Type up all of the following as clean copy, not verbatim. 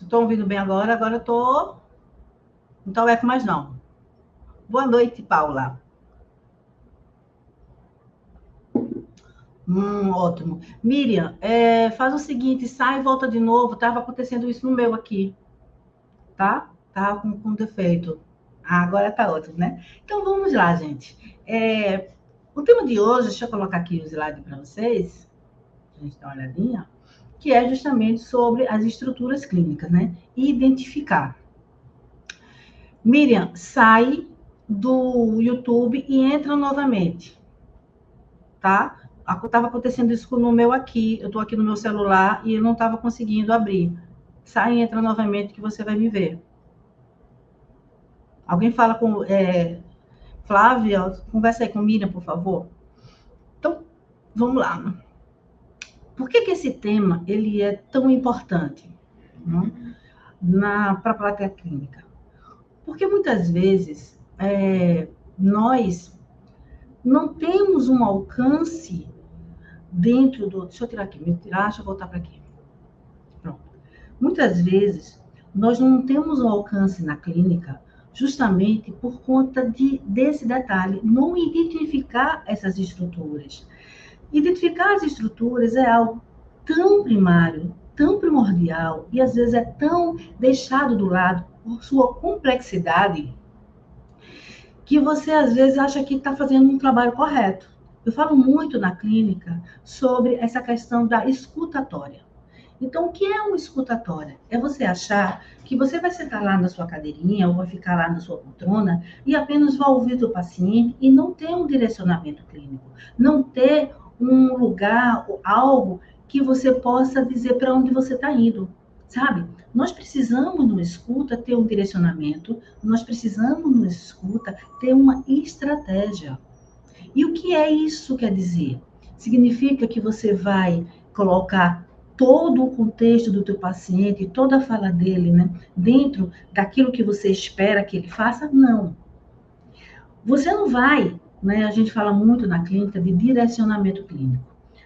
Estão ouvindo bem agora? Agora eu tô. Não tá eco mais não. Boa noite, Paula. Ótimo. Miriam, faz o seguinte, sai e volta de novo. Tava acontecendo isso no meu aqui, tá? Tava com defeito. Ah, agora tá ótimo, né? Então vamos lá, gente. O tema de hoje, deixa eu colocar aqui o slide para vocês, a gente dar uma olhadinha, que é justamente sobre as estruturas clínicas, né? E identificar. Miriam, sai do YouTube e entra novamente, tá? Estava acontecendo isso no meu aqui. Eu estou aqui no meu celular e eu não estava conseguindo abrir. Sai e entra novamente que você vai me ver. Alguém fala com Flávia? Conversa aí com Miriam, por favor. Então, vamos lá. Por que esse tema ele é tão importante, né, para a plateia clínica? Porque muitas vezes nós não temos um alcance dentro do. Deixa eu tirar aqui, me tirar, deixa eu voltar para aqui. Pronto. Muitas vezes, nós não temos um alcance na clínica justamente por conta desse detalhe, não identificar essas estruturas. Identificar as estruturas é algo tão primário, tão primordial, e às vezes é tão deixado do lado por sua complexidade, que você às vezes acha que está fazendo um trabalho correto. Eu falo muito na clínica sobre essa questão da escutatória. Então, o que é uma escutatória? É você achar que você vai sentar lá na sua cadeirinha ou vai ficar lá na sua poltrona e apenas vai ouvir o paciente e não ter um direcionamento clínico, não ter um lugar, algo que você possa dizer para onde você está indo, sabe? Nós precisamos, no escuta, ter um direcionamento, nós precisamos, no escuta, ter uma estratégia. E o que é isso quer dizer? Significa que você vai colocar todo o contexto do teu paciente, toda a fala dele, né, dentro daquilo que você espera que ele faça? Não. Você não vai, né, a gente fala muito na clínica de direcionamento clínico.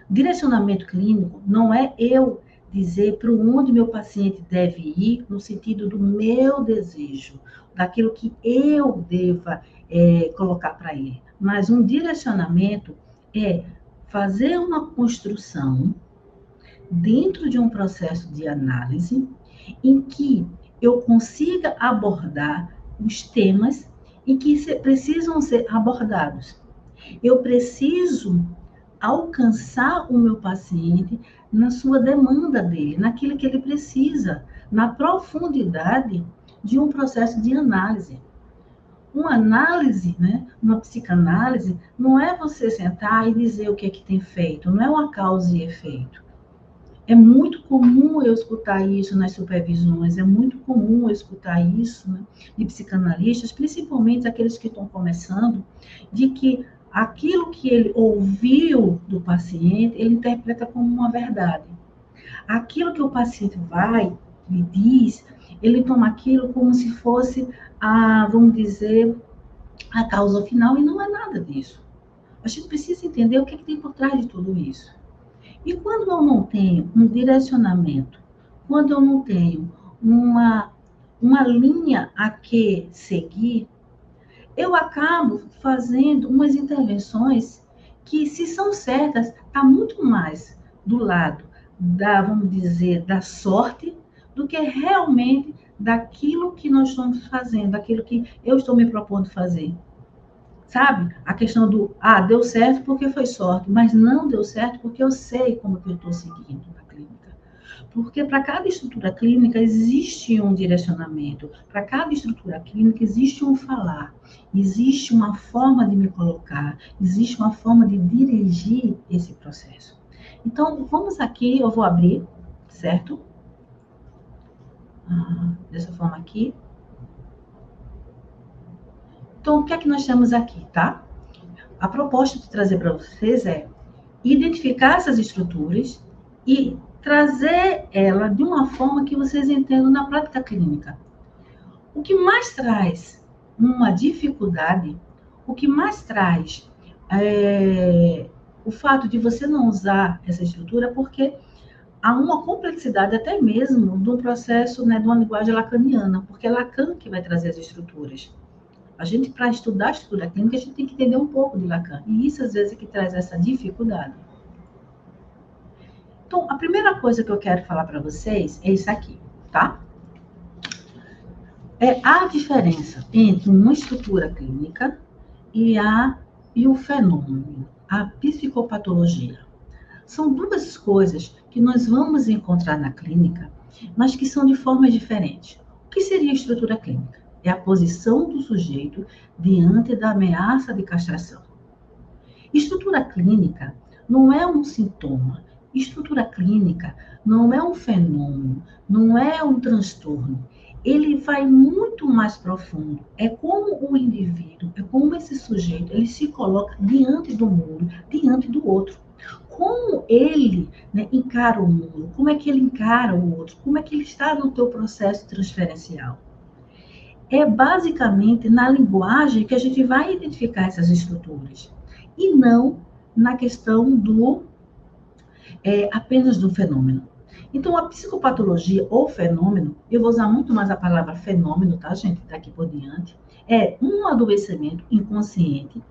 Direcionamento clínico não é eu dizer para onde meu paciente deve ir no sentido do meu desejo, daquilo que eu deva colocar para ele. Mas um direcionamento é fazer uma construção dentro de um processo de análise em que eu consiga abordar os temas e que precisam ser abordados. Eu preciso alcançar o meu paciente na sua demanda dele, naquilo que ele precisa, na profundidade de um processo de análise. Uma análise, né, uma psicanálise, não é você sentar e dizer o que é que tem feito, não é uma causa e efeito. É muito comum eu escutar isso nas supervisões, é muito comum eu escutar isso, né, de psicanalistas, principalmente aqueles que estão começando, de que aquilo que ele ouviu do paciente, ele interpreta como uma verdade. Aquilo que o paciente vai e diz, ele toma aquilo como se fosse vamos dizer, a causa final, e não é nada disso. A gente precisa entender o que tem por trás de tudo isso. E quando eu não tenho um direcionamento, quando eu não tenho uma linha a que seguir, eu acabo fazendo umas intervenções que, se são certas, está muito mais do lado vamos dizer, da sorte, do que realmente daquilo que nós estamos fazendo, daquilo que eu estou me propondo fazer. Sabe? A questão deu certo porque foi sorte, mas não deu certo porque eu sei como que eu estou seguindo na clínica. Porque para cada estrutura clínica existe um direcionamento, para cada estrutura clínica existe um falar, existe uma forma de me colocar, existe uma forma de dirigir esse processo. Então, vamos aqui, eu vou abrir, certo? Dessa forma aqui. Então, o que é que nós temos aqui, tá? A proposta de trazer para vocês é identificar essas estruturas e trazer ela de uma forma que vocês entendam na prática clínica. O que mais traz uma dificuldade, o que mais traz o fato de você não usar essa estrutura, porque há uma complexidade até mesmo do processo, né, de uma linguagem lacaniana, porque é Lacan que vai trazer as estruturas. A gente, para estudar a estrutura clínica, a gente tem que entender um pouco de Lacan, e isso às vezes é que traz essa dificuldade. Então, a primeira coisa que eu quero falar para vocês é isso aqui, tá? É a diferença entre uma estrutura clínica e o fenômeno, a psicopatologia. São duas coisas que nós vamos encontrar na clínica, mas que são de formas diferentes. O que seria a estrutura clínica? É a posição do sujeito diante da ameaça de castração. Estrutura clínica não é um sintoma. Estrutura clínica não é um fenômeno, não é um transtorno. Ele vai muito mais profundo. É como o indivíduo, é como esse sujeito, ele se coloca diante do mundo, diante do outro. Como ele, né, encara o mundo, como é que ele encara o outro, como é que ele está no teu processo transferencial. É basicamente na linguagem que a gente vai identificar essas estruturas, e não na questão apenas do fenômeno. Então, a psicopatologia ou fenômeno, eu vou usar muito mais a palavra fenômeno, tá, gente, daqui por diante, é um adoecimento inconsciente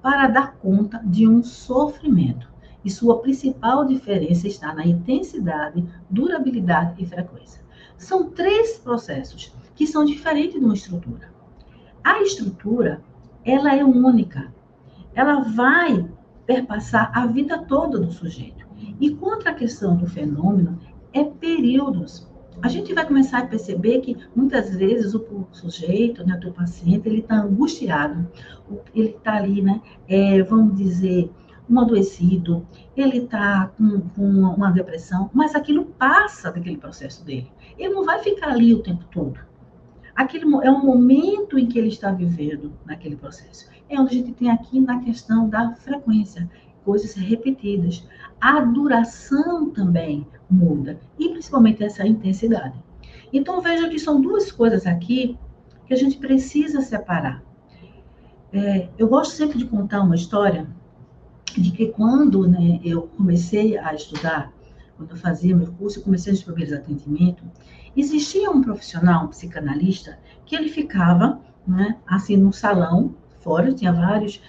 para dar conta de um sofrimento. E sua principal diferença está na intensidade, durabilidade e frequência. São três processos que são diferentes de uma estrutura. A estrutura, ela é única. Ela vai perpassar a vida toda do sujeito. E contra a questão do fenômeno, é períodos. A gente vai começar a perceber que muitas vezes o sujeito, né, o paciente, ele está angustiado, ele está ali, né, vamos dizer, um adoecido, ele está com uma depressão, mas aquilo passa daquele processo dele. Ele não vai ficar ali o tempo todo. Aquele é o momento em que ele está vivendo naquele processo. É onde a gente tem aqui na questão da frequência, coisas repetidas. A duração também muda, e principalmente essa intensidade. Então, veja que são duas coisas aqui que a gente precisa separar. Eu gosto sempre de contar uma história de que quando, né, eu comecei a estudar, quando eu fazia meu curso, eu comecei os primeiros atendimentos, existia um profissional, um psicanalista, que ele ficava, né, assim, no salão, fora, tinha vários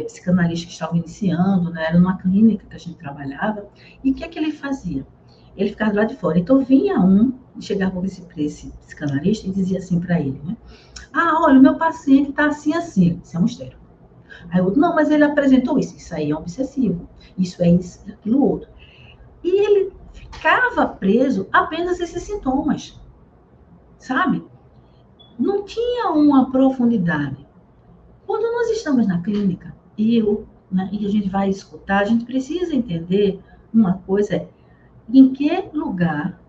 psicanalistas que estavam iniciando, né, era numa clínica que a gente trabalhava, e o que é que ele fazia? Ele ficava lá de fora. Então, vinha chegava para esse psicanalista e dizia assim para ele, né, olha, o meu paciente está assim, assim, isso é um mistério. Aí o outro, não, mas ele apresentou isso. Isso aí é obsessivo. Isso é isso, aquilo outro. E ele ficava preso apenas a esses sintomas, sabe? Não tinha uma profundidade. Quando nós estamos na clínica, né, e a gente vai escutar, a gente precisa entender uma coisa, em que lugar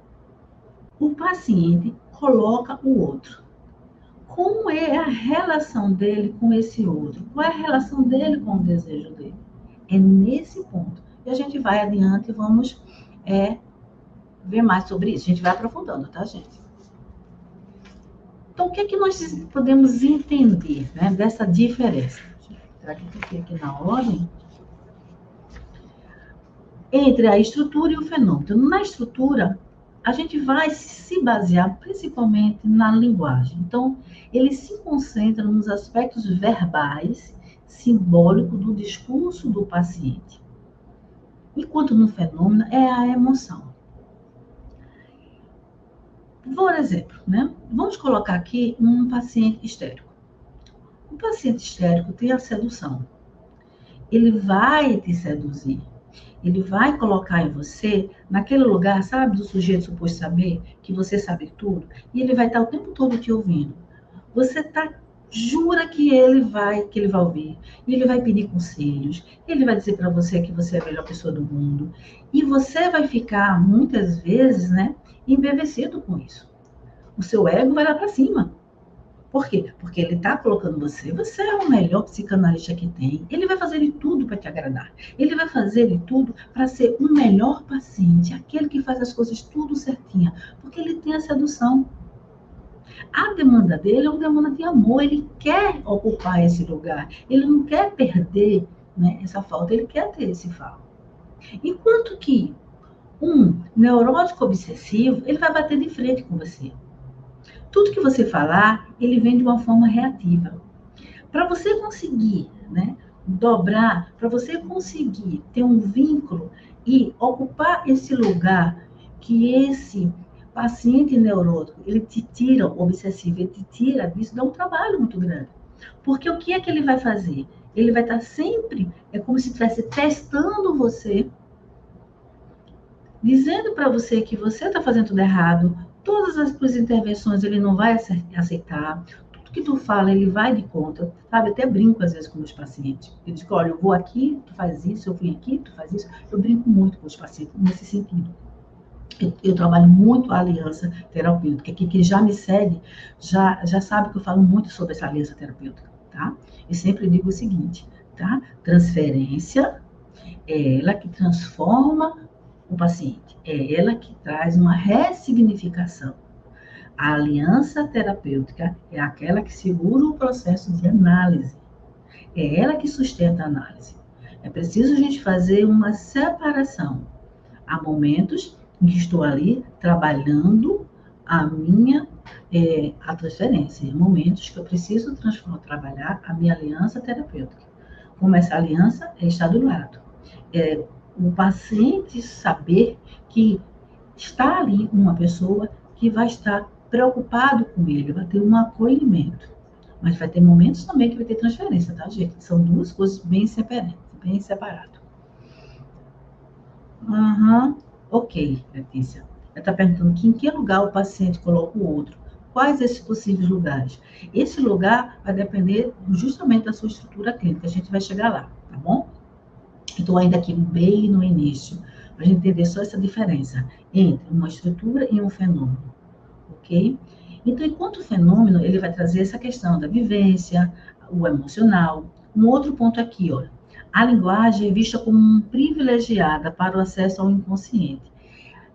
o paciente coloca o outro. Como é a relação dele com esse outro? Qual é a relação dele com o desejo dele? É nesse ponto. E a gente vai adiante e vamos ver mais sobre isso. A gente vai aprofundando, tá, gente? Então, o que é que nós podemos entender, né, dessa diferença? Será que eu fiquei aqui na ordem? Entre a estrutura e o fenômeno. Então, na estrutura, a gente vai se basear principalmente na linguagem. Então, ele se concentra nos aspectos verbais, simbólicos do discurso do paciente. Enquanto no fenômeno é a emoção. Por exemplo, né? Vamos colocar aqui um paciente histérico. O paciente histérico tem a sedução. Ele vai te seduzir. Ele vai colocar em você, naquele lugar, sabe, do sujeito suposto saber, que você sabe tudo, e ele vai estar o tempo todo te ouvindo. Você jura que ele vai ouvir, e ele vai pedir conselhos, ele vai dizer para você que você é a melhor pessoa do mundo, e você vai ficar, muitas vezes, né, embevecido com isso. O seu ego vai lá para cima. Por quê? Porque ele está colocando você é o melhor psicanalista que tem. Ele vai fazer de tudo para te agradar. Ele vai fazer de tudo para ser o melhor paciente, aquele que faz as coisas tudo certinha, porque ele tem a sedução. A demanda dele é uma demanda de amor, ele quer ocupar esse lugar, ele não quer perder, né, essa falta, ele quer ter esse falta. Enquanto que Um neurótico obsessivo, ele vai bater de frente com você. Tudo que você falar, ele vem de uma forma reativa. Para você conseguir, né, dobrar, para você conseguir ter um vínculo e ocupar esse lugar que esse paciente neurótico, ele te tira, obsessivo, ele te tira disso, dá um trabalho muito grande. Porque o que é que ele vai fazer? Ele vai estar sempre, é como se estivesse testando você, dizendo para você que você está fazendo tudo errado, todas as suas intervenções ele não vai aceitar, tudo que tu fala ele vai de conta, sabe? Até brinco às vezes com meus pacientes. Eu digo, olha, eu vou aqui, tu faz isso, eu vim aqui, tu faz isso. Eu brinco muito com os pacientes nesse sentido. Eu trabalho muito a aliança terapêutica, que quem já me segue já sabe que eu falo muito sobre essa aliança terapêutica, tá? E sempre digo o seguinte, tá? Transferência é ela que transforma o paciente, é ela que traz uma ressignificação. A aliança terapêutica é aquela que segura o processo de análise, é ela que sustenta a análise. É preciso a gente fazer uma separação. Há momentos em que estou ali trabalhando a minha a transferência, há momentos que eu preciso trabalhar a minha aliança terapêutica. Como essa aliança é estar do lado. O paciente saber que está ali uma pessoa que vai estar preocupado com ele, vai ter um acolhimento. Mas vai ter momentos também que vai ter transferência, tá, gente? São duas coisas bem separadas, bem separadas. Aham, ok, Letícia. Ela está perguntando que em que lugar o paciente coloca o outro. Quais esses possíveis lugares? Esse lugar vai depender justamente da sua estrutura clínica. A gente vai chegar lá, tá bom? Estou ainda aqui bem no início, para a gente entender só essa diferença entre uma estrutura e um fenômeno, ok? Então, enquanto fenômeno, ele vai trazer essa questão da vivência, o emocional. Um outro ponto aqui, ó. A linguagem é vista como privilegiada para o acesso ao inconsciente.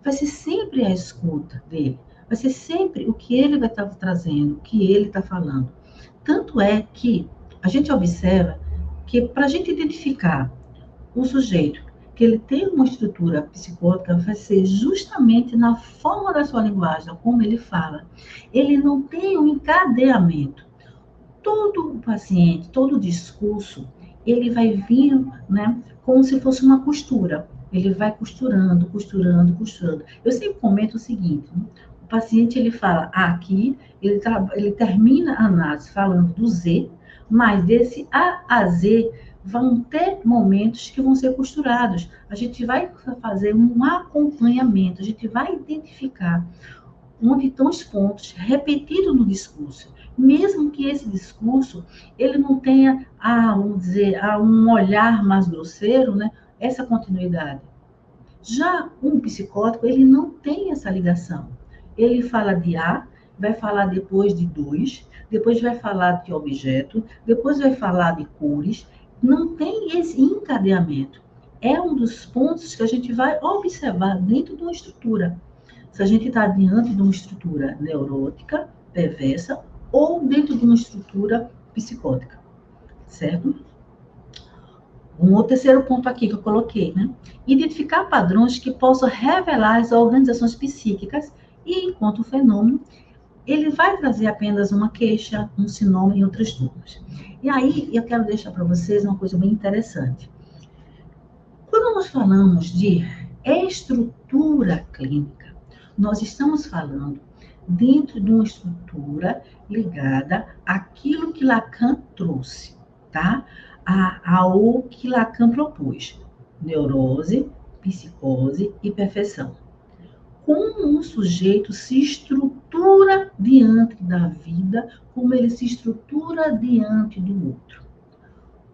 Vai ser sempre a escuta dele, vai ser sempre o que ele vai estar trazendo, o que ele está falando. Tanto é que a gente observa que para a gente identificar o sujeito que ele tem uma estrutura psicótica vai ser justamente na forma da sua linguagem, como ele fala. Ele não tem um encadeamento. Todo o paciente, todo o discurso, ele vai vir, né, como se fosse uma costura. Ele vai costurando, costurando, costurando. Eu sempre comento o seguinte: o paciente ele fala aqui, ele termina a análise falando do Z, mas desse A a Z vão ter momentos que vão ser costurados. A gente vai fazer um acompanhamento, a gente vai identificar onde estão os pontos repetidos no discurso, mesmo que esse discurso ele não tenha, vamos dizer, um olhar mais grosseiro, né? Essa continuidade. Já um psicótico, ele não tem essa ligação. Ele fala de A, vai falar depois de dois, depois vai falar de objeto, depois vai falar de cores. Não tem esse encadeamento. É um dos pontos que a gente vai observar dentro de uma estrutura. Se a gente está diante de uma estrutura neurótica, perversa, ou dentro de uma estrutura psicótica, certo? Um terceiro ponto aqui que eu coloquei, né? Identificar padrões que possam revelar as organizações psíquicas e, enquanto fenômeno, ele vai trazer apenas uma queixa, um sinônimo e outras turmas. E aí, eu quero deixar para vocês uma coisa bem interessante. Quando nós falamos de estrutura clínica, nós estamos falando dentro de uma estrutura ligada àquilo que Lacan trouxe, tá? Ao que Lacan propôs: neurose, psicose e perfeição. Como um sujeito se estrutura diante da vida, como ele se estrutura diante do outro.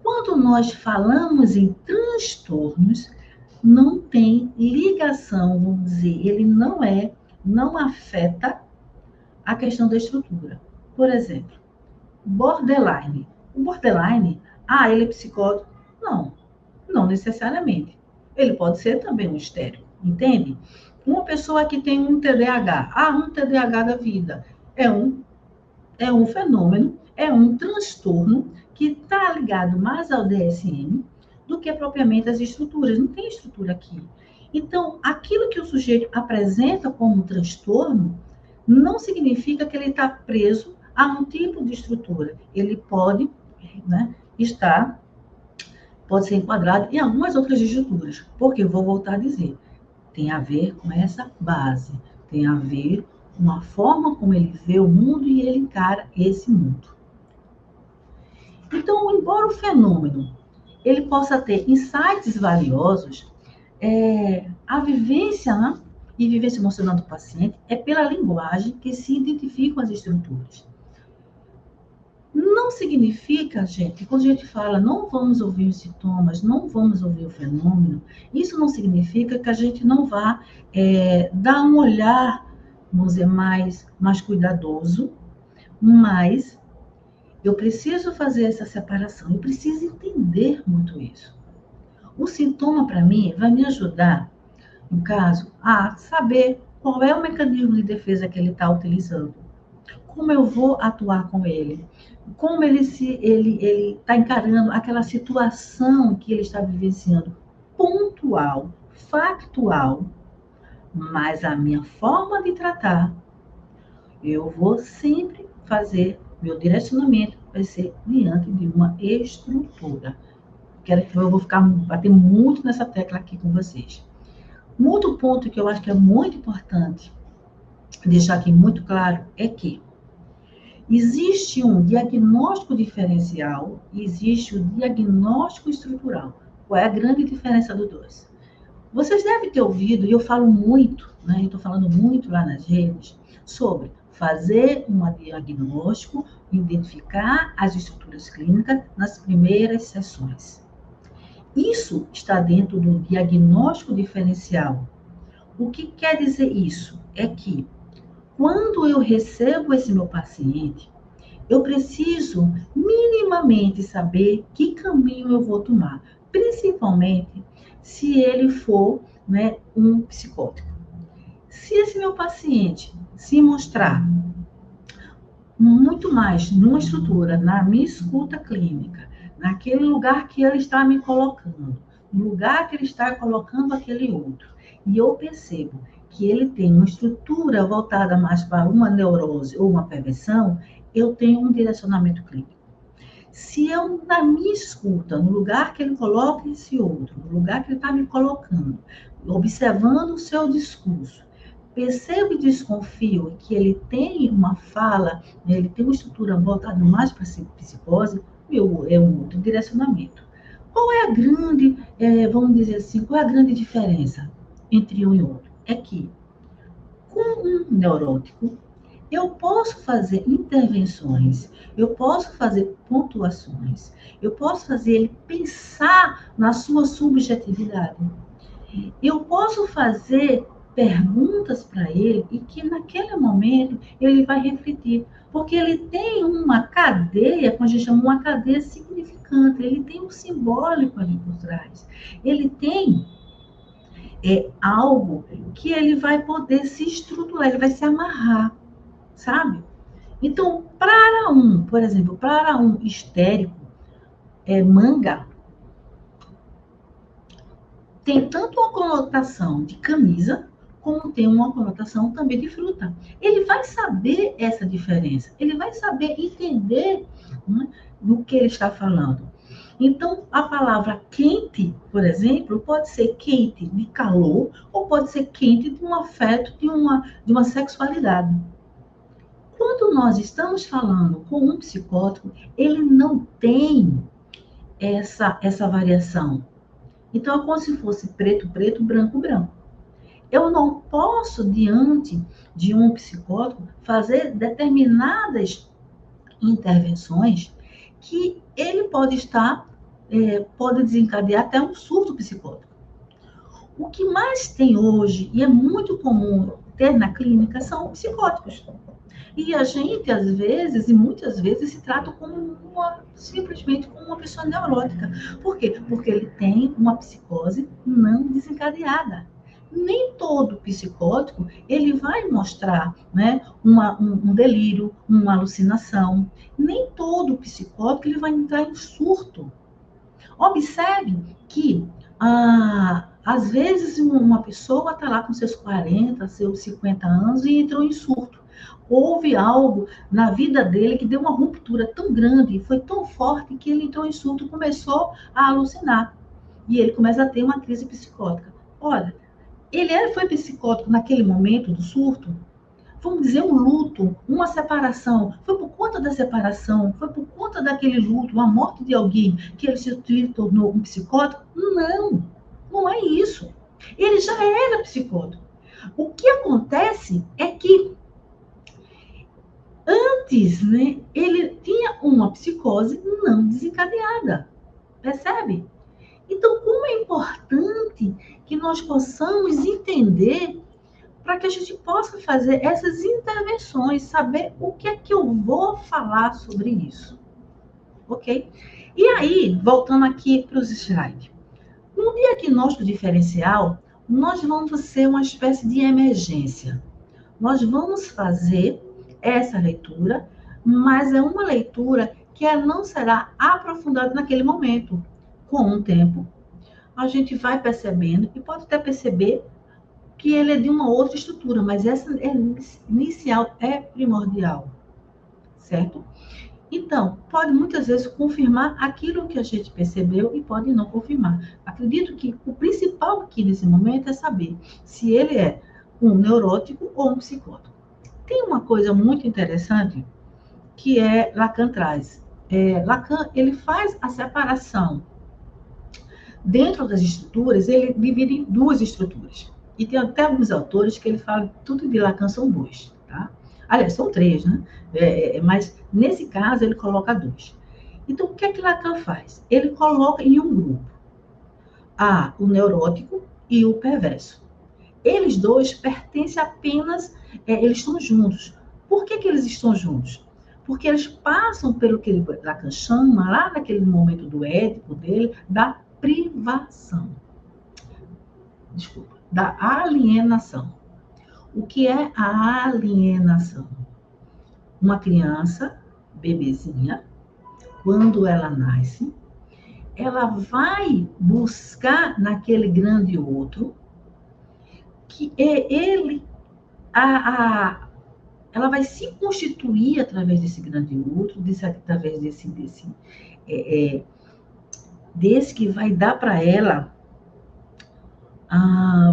Quando nós falamos em transtornos, não tem ligação, vamos dizer, ele não afeta a questão da estrutura. Por exemplo, borderline. O borderline, ele é psicótico? Não, não necessariamente. Ele pode ser também um histérico, entende? Uma pessoa que tem um TDAH, um TDAH da vida, é um fenômeno, é um transtorno que está ligado mais ao DSM do que propriamente às estruturas. Não tem estrutura aqui. Então, aquilo que o sujeito apresenta como transtorno não significa que ele está preso a um tipo de estrutura. Ele pode, né, estar, pode ser enquadrado em algumas outras estruturas. Porque, vou voltar a dizer, tem a ver com essa base, tem a ver com a forma como ele vê o mundo e ele encara esse mundo. Então, embora o fenômeno ele possa ter insights valiosos, a vivência, né, e vivência emocional do paciente é pela linguagem que se identificam as estruturas. Não significa, gente, quando a gente fala não vamos ouvir os sintomas, não vamos ouvir o fenômeno, isso não significa que a gente não vá dar um olhar, vamos dizer, mais cuidadoso, mas eu preciso fazer essa separação, eu preciso entender muito isso. O sintoma, para mim, vai me ajudar, no caso, a saber qual é o mecanismo de defesa que ele está utilizando, como eu vou atuar com ele, como ele está encarando aquela situação que ele está vivenciando, pontual, factual, mas a minha forma de tratar, eu vou sempre fazer, meu direcionamento vai ser diante de uma estrutura. Eu vou bater muito nessa tecla aqui com vocês. Um outro ponto que eu acho que é muito importante deixar aqui muito claro é que existe um diagnóstico diferencial e existe o diagnóstico estrutural. Qual é a grande diferença dos dois? Vocês devem ter ouvido, e eu falo muito, né? Eu estou falando muito lá nas redes, sobre fazer um diagnóstico, identificar as estruturas clínicas nas primeiras sessões. Isso está dentro do diagnóstico diferencial. O que quer dizer isso? É que quando eu recebo esse meu paciente, eu preciso minimamente saber que caminho eu vou tomar, principalmente se ele for, né, um psicótico. Se esse meu paciente se mostrar muito mais numa estrutura, na minha escuta clínica, naquele lugar que ele está me colocando, no lugar que ele está colocando aquele outro, e eu percebo que ele tem uma estrutura voltada mais para uma neurose ou uma perversão, eu tenho um direcionamento clínico. Se eu, na minha escuta, no lugar que ele coloca esse outro, no lugar que ele está me colocando, observando o seu discurso, percebo e desconfio que ele tem uma fala, ele tem uma estrutura voltada mais para a psicose, é um outro direcionamento. Qual é a grande, vamos dizer assim, qual é a grande diferença entre um e outro? É que, com um neurótico, eu posso fazer intervenções, eu posso fazer pontuações, eu posso fazer ele pensar na sua subjetividade. Eu posso fazer perguntas para ele e que naquele momento ele vai refletir, porque ele tem uma cadeia, como a gente chama, uma cadeia significante, ele tem um simbólico ali por trás, ele tem algo que ele vai poder se estruturar, ele vai se amarrar, sabe? Então, por exemplo, para um histérico, manga tem tanto uma conotação de camisa, como tem uma conotação também de fruta. Ele vai saber essa diferença, ele vai saber entender, né, do que ele está falando. Então, a palavra quente, por exemplo, pode ser quente de calor, ou pode ser quente de um afeto, de uma sexualidade. Quando nós estamos falando com um psicótico, ele não tem essa variação. Então, é como se fosse preto, preto, branco, branco. Eu não posso, diante de um psicótico, fazer determinadas intervenções que ele pode desencadear até um surto psicótico. O que mais tem hoje, e é muito comum ter na clínica, são psicóticos. E a gente, às vezes, e muitas vezes, se trata simplesmente como uma pessoa neurótica. Por quê? Porque ele tem uma psicose não desencadeada. Nem todo psicótico, ele vai mostrar, né, um delírio, uma alucinação. Nem todo psicótico, ele vai entrar em surto. Observe que Às vezes, uma pessoa está lá com seus 40, seus 50 anos e entrou em surto. Houve algo na vida dele que deu uma ruptura tão grande, foi tão forte que ele entrou em surto, começou a alucinar. E ele começa a ter uma crise psicótica. Olha, foi psicótico naquele momento do surto, vamos dizer, um luto, uma separação, foi por conta da separação, foi por conta daquele luto, a morte de alguém, que ele se tornou um psicótico? Não, não é isso. Ele já era psicótico. O que acontece é que antes, né, ele tinha uma psicose não desencadeada, percebe? Então, como é importante que nós possamos entender para que a gente possa fazer essas intervenções, saber o que é que eu vou falar sobre isso, ok? E aí, voltando aqui para os slides, no diagnóstico diferencial, nós vamos ser uma espécie de emergência. Nós vamos fazer essa leitura, mas é uma leitura que não será aprofundada naquele momento. Com o tempo, a gente vai percebendo, e pode até perceber que ele é de uma outra estrutura, mas essa inicial é primordial, certo? Então, pode muitas vezes confirmar aquilo que a gente percebeu e pode não confirmar. Acredito que o principal aqui nesse momento é saber se ele é um neurótico ou um psicótico. Tem uma coisa muito interessante que Lacan traz. Lacan, ele faz a separação. Dentro das estruturas, ele divide em duas estruturas. E tem até alguns autores que ele fala que tudo de Lacan são dois, tá? Aliás, são três, né? Mas, nesse caso, ele coloca dois. Então, o que é que Lacan faz? Ele coloca em um grupo o neurótico e o perverso. Eles dois pertencem apenas, eles estão juntos. Por que eles estão juntos? Porque eles passam pelo que Lacan chama, lá naquele momento do édipo dele, da privação. Desculpa, da alienação. O que é a alienação? Uma criança, bebezinha, quando ela nasce, ela vai buscar naquele grande outro, que é ele, ela vai se constituir através desse grande outro, através desse que vai dar para ela,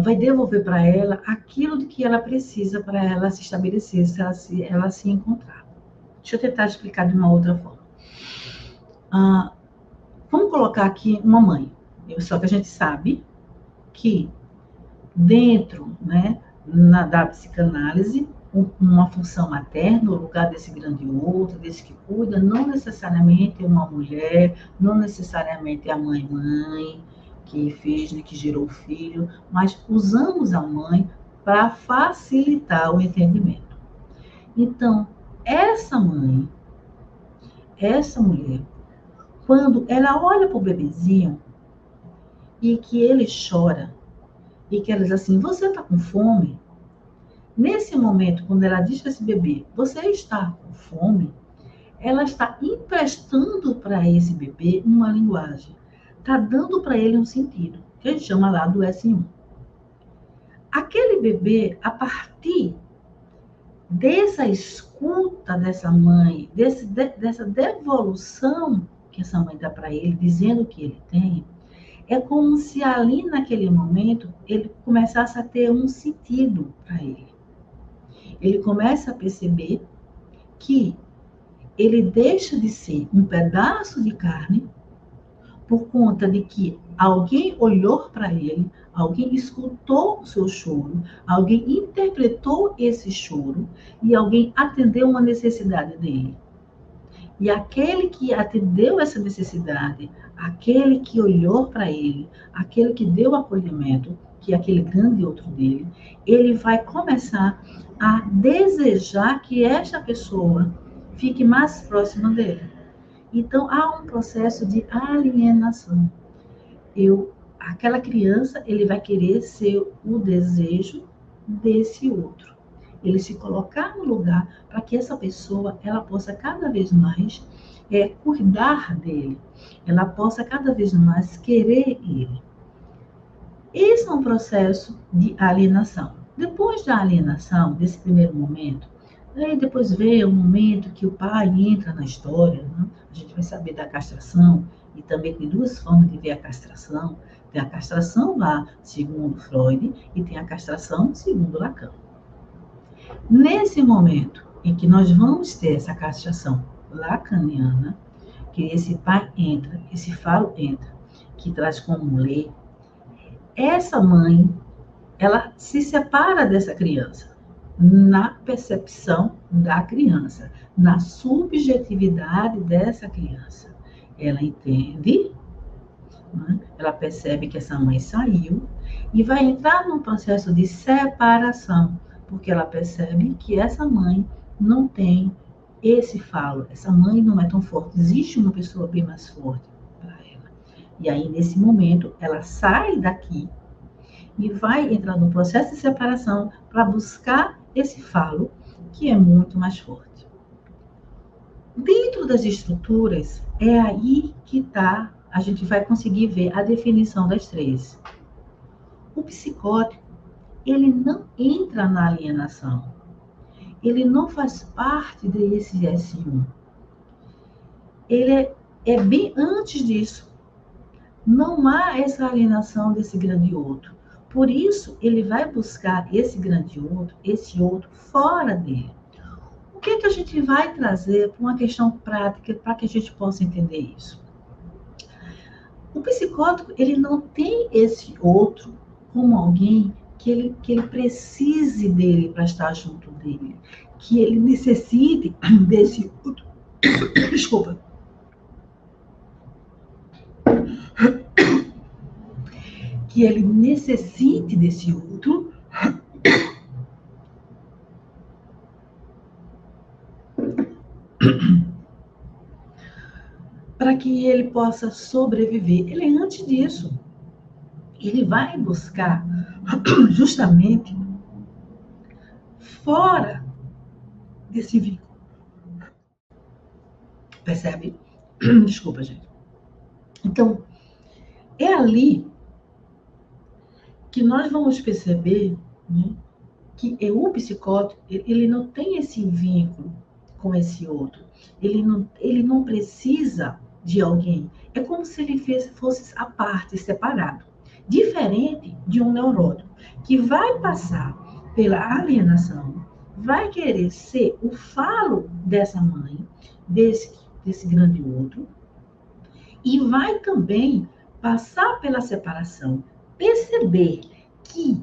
vai devolver para ela aquilo de que ela precisa para ela se estabelecer, se ela se encontrar. Deixa eu tentar explicar de uma outra forma. Vamos colocar aqui uma mãe. Só que a gente sabe que dentro, né, da psicanálise, uma função materna, o lugar desse grande outro, desse que cuida, não necessariamente é uma mulher, não necessariamente é a mãe que fez, né, que gerou o filho, mas usamos a mãe para facilitar o entendimento. Então, essa mãe, essa mulher, quando ela olha para o bebezinho e que ele chora, e que ela diz assim, você está com fome? Nesse momento, quando ela diz para esse bebê, você está com fome? Ela está emprestando para esse bebê uma linguagem. Está dando para ele um sentido, que a gente chama lá do S1. Aquele bebê, a partir dessa escuta dessa mãe, dessa devolução que essa mãe dá para ele, dizendo que ele tem, é como se ali naquele momento ele começasse a ter um sentido para ele. Ele começa a perceber que ele deixa de ser um pedaço de carne por conta de que alguém olhou para ele, alguém escutou o seu choro, alguém interpretou esse choro e alguém atendeu uma necessidade dele. E aquele que atendeu essa necessidade, aquele que olhou para ele, aquele que deu acolhimento, que é aquele grande outro dele, ele vai começar a desejar que esta pessoa fique mais próxima dele. Então, há um processo de alienação. Aquela criança, ele vai querer ser o desejo desse outro. Ele se colocar no lugar para que essa pessoa, ela possa cada vez mais cuidar dele. Ela possa cada vez mais querer ele. Esse é um processo de alienação. Depois da alienação, desse primeiro momento, aí depois vem o momento que o pai entra na história, né? A gente vai saber da castração, e também tem duas formas de ver a castração. Tem a castração lá, segundo Freud, e tem a castração segundo Lacan. Nesse momento em que nós vamos ter essa castração lacaniana, que esse pai entra, esse falo entra, que traz como lei, essa mãe, ela se separa dessa criança na percepção da criança, na subjetividade dessa criança. Ela entende, né? Ela percebe que essa mãe saiu e vai entrar num processo de separação, porque ela percebe que essa mãe não tem esse falo, essa mãe não é tão forte, existe uma pessoa bem mais forte para ela. E aí, nesse momento, ela sai daqui e vai entrar no processo de separação para buscar esse falo, que é muito mais forte. Dentro das estruturas, é aí que está, a gente vai conseguir ver a definição das três. O psicótico, ele não entra na alienação. Ele não faz parte desse S1. Ele é bem antes disso. Não há essa alienação desse grande outro. Por isso, ele vai buscar esse grande outro, esse outro fora dele. O que a gente vai trazer para uma questão prática para que a gente possa entender isso? O psicótico, ele não tem esse outro como alguém que ele precise dele para estar junto dele, que ele necessite desse outro. Desculpa. Que ele necessite desse outro para que ele possa sobreviver. Ele é antes disso. Ele vai buscar justamente fora desse vínculo. Percebe? Desculpa, gente. Então, é ali que nós vamos perceber, né, que o psicótico, ele não tem esse vínculo com esse outro. Ele não precisa de alguém. É como se ele fosse a parte, separado. Diferente de um neurótico, que vai passar pela alienação, vai querer ser o falo dessa mãe, desse grande outro, e vai também passar pela separação, perceber que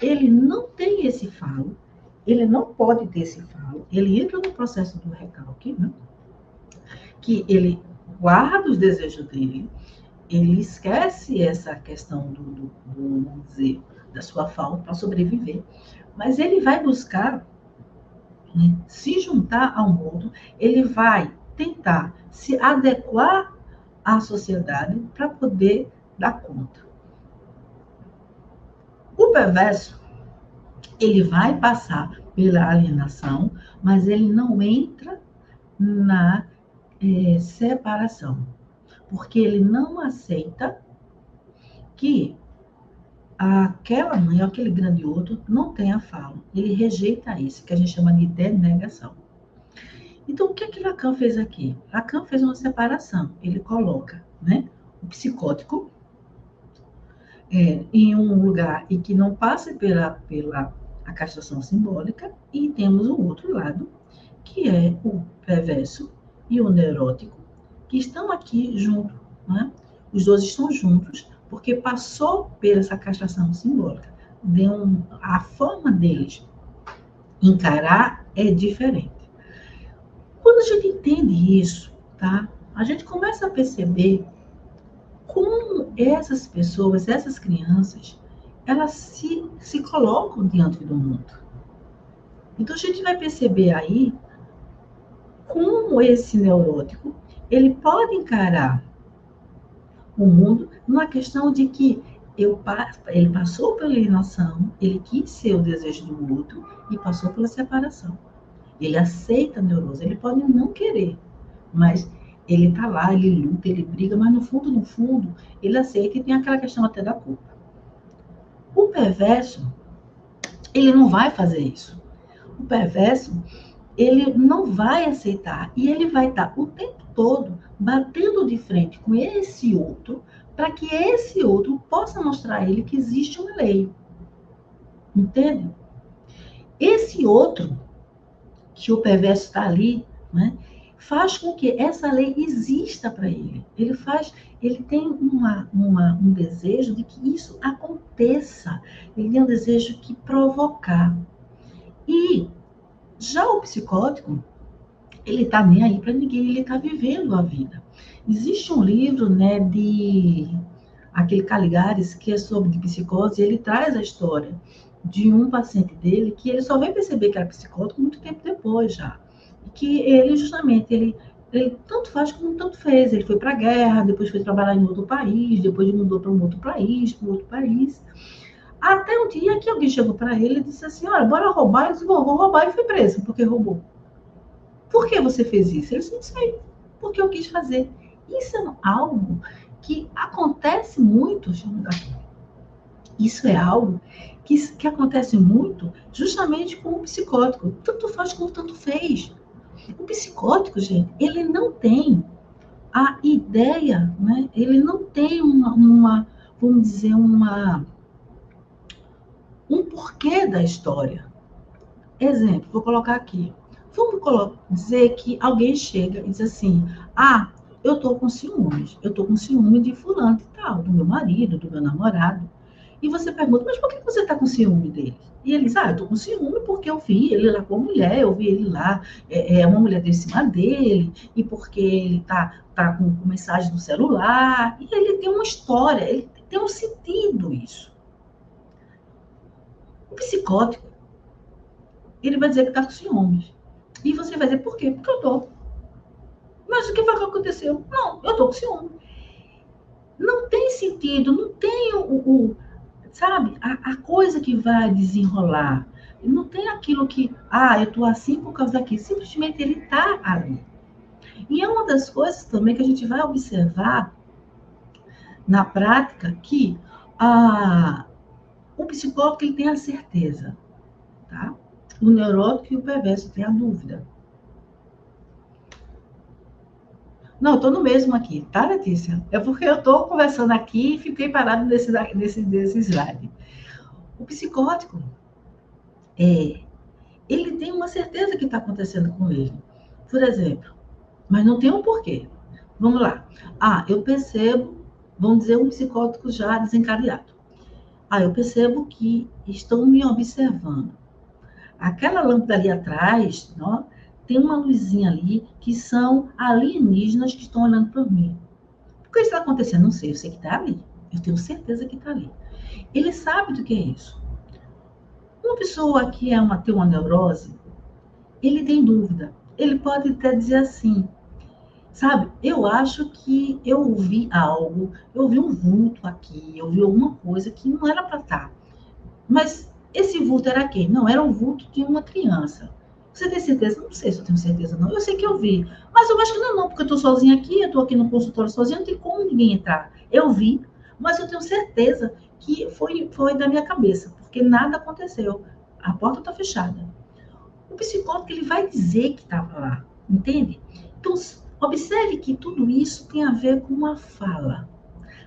ele não tem esse falo, ele não pode ter esse falo, ele entra no processo do recalque, né? Que ele guarda os desejos dele, ele esquece essa questão vamos dizer, da sua falta para sobreviver, mas ele vai buscar, né, se juntar ao mundo, ele vai tentar se adequar à sociedade para poder dar conta. O perverso, ele vai passar pela alienação, mas ele não entra na separação, porque ele não aceita que aquela mãe, aquele grande outro, não tenha fala. Ele rejeita isso, que a gente chama de denegação. Então, o que Lacan fez aqui? Lacan fez uma separação. Ele coloca, né, o psicótico em um lugar em que não passe pela a castração simbólica, e temos o outro lado, que é o perverso e o neurótico, que estão aqui juntos, né? Os dois estão juntos, porque passou pela essa castração simbólica. A forma deles encarar é diferente. Quando a gente entende isso, tá? A gente começa a perceber como essas pessoas, essas crianças, elas se colocam diante do mundo. Então, a gente vai perceber aí como esse neurótico, ele pode encarar o mundo numa questão de que ele passou pela alienação, ele quis ser o desejo do outro e passou pela separação. Ele aceita a neurose, ele pode não querer, mas ele está lá, ele luta, ele briga, mas no fundo, ele aceita, e tem aquela questão até da culpa. O perverso, ele não vai fazer isso. O perverso, ele não vai aceitar e ele vai estar o tempo todo batendo de frente com esse outro para que esse outro possa mostrar a ele que existe uma lei. Entende? Esse outro, que o perverso está ali, né, faz com que essa lei exista para ele. Ele tem um desejo de que isso aconteça. Ele tem um desejo de provocar. E já o psicótico, ele está nem aí para ninguém, ele está vivendo a vida. Existe um livro, né, de aquele Caligares, que é sobre psicose, e ele traz a história de um paciente dele que ele só veio perceber que era psicótico muito tempo depois já. E que ele, justamente, ele tanto faz como tanto fez. Ele foi para a guerra, depois foi trabalhar em outro país, depois mudou para um outro país, para outro país. Até um dia que alguém chegou para ele e disse assim, olha, bora roubar. Ele disse, vou roubar, e foi preso, porque roubou. Por que você fez isso? Ele disse, não sei, porque eu quis fazer. Isso é algo que acontece muito, isso é algo que acontece muito justamente com o psicótico. Tanto faz como tanto fez. O psicótico, gente, ele não tem a ideia, né? Ele não tem vamos dizer, um porquê da história. Exemplo, vou colocar aqui. Vamos dizer que alguém chega e diz assim, ah, eu estou com ciúmes. Eu estou com ciúme de fulano e tal, do meu marido, do meu namorado. E você pergunta, mas por que você está com ciúme dele? E ele diz, eu estou com ciúme porque eu vi ele lá com a mulher, eu vi ele lá, uma mulher deu em cima dele, e porque ele tá com mensagem no celular. E ele tem uma história, ele tem um sentido isso. O psicótico, ele vai dizer que está com ciúmes. E você vai dizer, por quê? Porque eu estou. Mas o que foi que aconteceu? Não, eu estou com ciúme. Não tem sentido, não tem sabe, a coisa que vai desenrolar. Não tem aquilo que, eu estou assim por causa daquilo. Simplesmente ele está ali. E é uma das coisas também que a gente vai observar na prática que o psicólogo ele tem a certeza, tá? O neurótico e o perverso tem a dúvida. Não, estou no mesmo aqui, tá, Letícia? É porque eu estou conversando aqui e fiquei parado nesse slide. O psicótico, ele tem uma certeza que está acontecendo com ele. Por exemplo, mas não tem um porquê. Vamos lá. Eu percebo, vamos dizer, um psicótico já desencadeado. Eu percebo que estão me observando. Aquela lâmpada ali atrás, ó, tem uma luzinha ali que são alienígenas que estão olhando para mim. Por que isso está acontecendo? Não sei, eu sei que está ali. Eu tenho certeza que está ali. Ele sabe do que é isso. Uma pessoa que tem uma neurose, ele tem dúvida. Ele pode até dizer assim, sabe, eu acho que eu ouvi algo, eu ouvi um vulto aqui, eu ouvi alguma coisa que não era para estar. Mas esse vulto era quem? Não, era um vulto de uma criança. Você tem certeza? Não sei se eu tenho certeza, não. Eu sei que eu vi. Mas eu acho que não, porque eu estou sozinha aqui, eu estou aqui no consultório sozinha, não tem como ninguém entrar. Eu vi, mas eu tenho certeza que foi da minha cabeça, porque nada aconteceu. A porta está fechada. O psicólogo, ele vai dizer que estava lá, entende? Então, observe que tudo isso tem a ver com uma fala.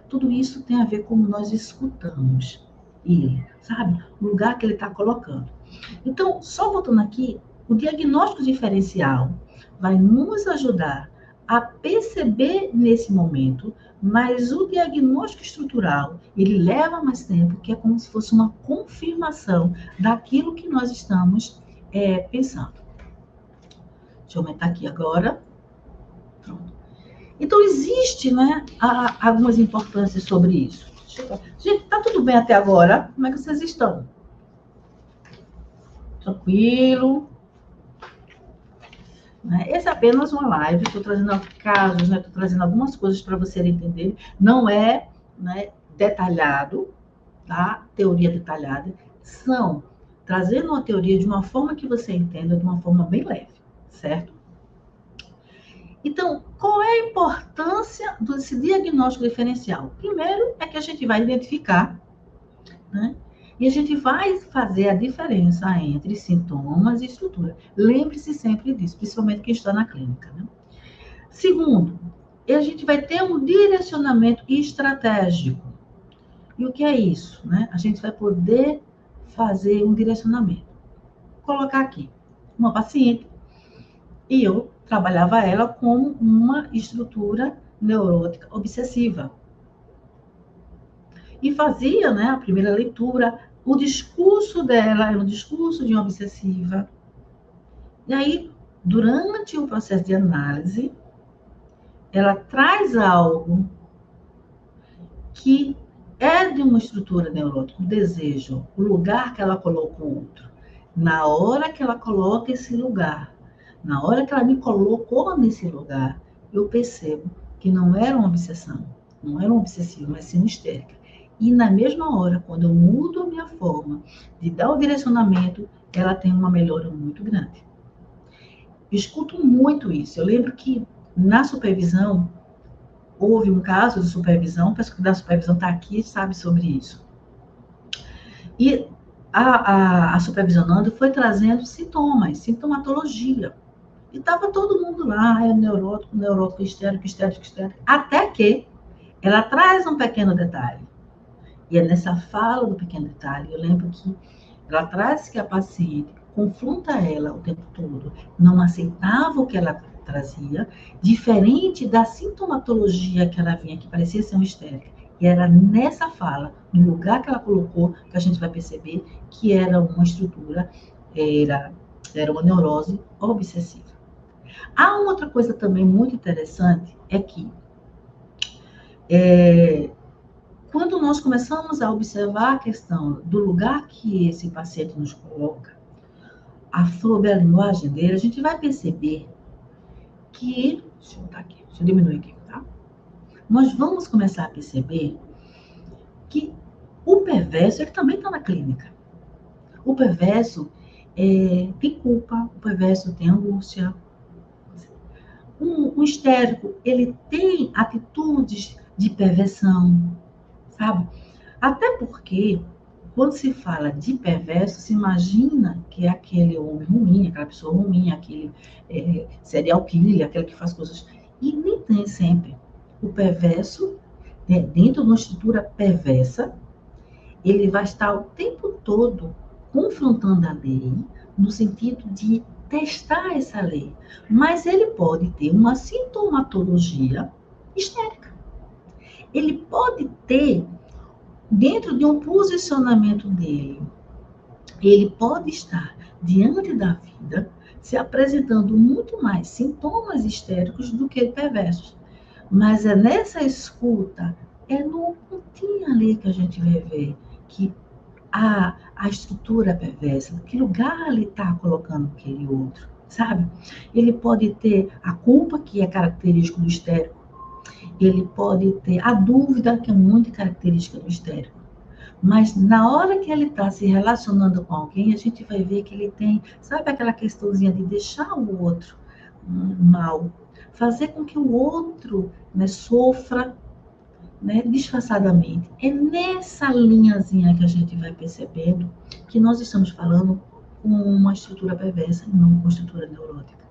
Tudo isso tem a ver com como nós escutamos ele, sabe? O lugar que ele está colocando. Então, só voltando aqui, o diagnóstico diferencial vai nos ajudar a perceber nesse momento, mas o diagnóstico estrutural, ele leva mais tempo, que é como se fosse uma confirmação daquilo que nós estamos pensando. Deixa eu aumentar aqui agora. Pronto. Então, existe, né, algumas importâncias sobre isso. Gente, tá tudo bem até agora? Como é que vocês estão? Tranquilo? Essa é apenas uma live, estou trazendo casos, estou trazendo algumas coisas para vocês entenderem. Não é, detalhado, tá? Teoria detalhada. São trazendo uma teoria de uma forma que você entenda, de uma forma bem leve, certo? Então, qual é a importância desse diagnóstico diferencial? Primeiro é que a gente vai identificar, né, E a gente vai fazer a diferença entre sintomas e estrutura. Lembre-se sempre disso, principalmente quem está na clínica, né? Segundo, a gente vai ter um direcionamento estratégico. E o que é isso, né? A gente vai poder fazer um direcionamento. Vou colocar aqui uma paciente e eu trabalhava ela como uma estrutura neurótica obsessiva. E fazia, né, a primeira leitura, o discurso dela era um discurso de uma obsessiva. E aí, durante o processo de análise, ela traz algo que é de uma estrutura neurótica, o desejo, o lugar que ela coloca o outro. Na hora que ela coloca esse lugar, na hora que ela me colocou nesse lugar, eu percebo que não era uma obsessão, não era um obsessivo, mas sim uma histérica. E na mesma hora, quando eu mudo a minha forma de dar o direcionamento, ela tem uma melhora muito grande. Eu escuto muito isso. Eu lembro que na supervisão, houve um caso de supervisão, o pessoal da supervisão está aqui e sabe sobre isso. E a supervisionando foi trazendo sintomas, sintomatologia. E estava todo mundo lá, é neurótico, histérico, até que ela traz um pequeno detalhe. E é nessa fala do pequeno detalhe, eu lembro que ela traz que a paciente confronta ela o tempo todo, não aceitava o que ela trazia, diferente da sintomatologia que ela vinha, que parecia ser uma histérica. E era nessa fala, no lugar que ela colocou, que a gente vai perceber que era uma estrutura, era uma neurose obsessiva. Há outra coisa também muito interessante, é que quando nós começamos a observar a questão do lugar que esse paciente nos coloca, sobre a linguagem dele, a gente vai perceber que, deixa eu botar aqui, deixa eu diminuir aqui, tá? Nós vamos começar a perceber que o perverso, ele também está na clínica. O perverso tem culpa, o perverso tem angústia. Um histérico, ele tem atitudes de perversão, sabe? Até porque, quando se fala de perverso, se imagina que é aquele homem ruim, aquela pessoa ruim, aquele serial killer, aquele que faz coisas. E nem tem sempre. O perverso, né, dentro de uma estrutura perversa, ele vai estar o tempo todo confrontando a lei, no sentido de testar essa lei. Mas ele pode ter uma sintomatologia histérica. Ele pode ter, dentro de um posicionamento dele, ele pode estar diante da vida se apresentando muito mais sintomas histéricos do que perversos. Mas é nessa escuta, é no pontinho ali que a gente vai ver que a estrutura é perversa, que lugar ele está colocando aquele outro, sabe? Ele pode ter a culpa, que é característico do histérico, ele pode ter a dúvida, que é muito característica do histérico. Mas na hora que ele está se relacionando com alguém, a gente vai ver que ele tem, sabe aquela questãozinha de deixar o outro mal, fazer com que o outro, né, sofra, né, disfarçadamente. É nessa linhazinha que a gente vai percebendo que nós estamos falando com uma estrutura perversa e não com estrutura neurótica.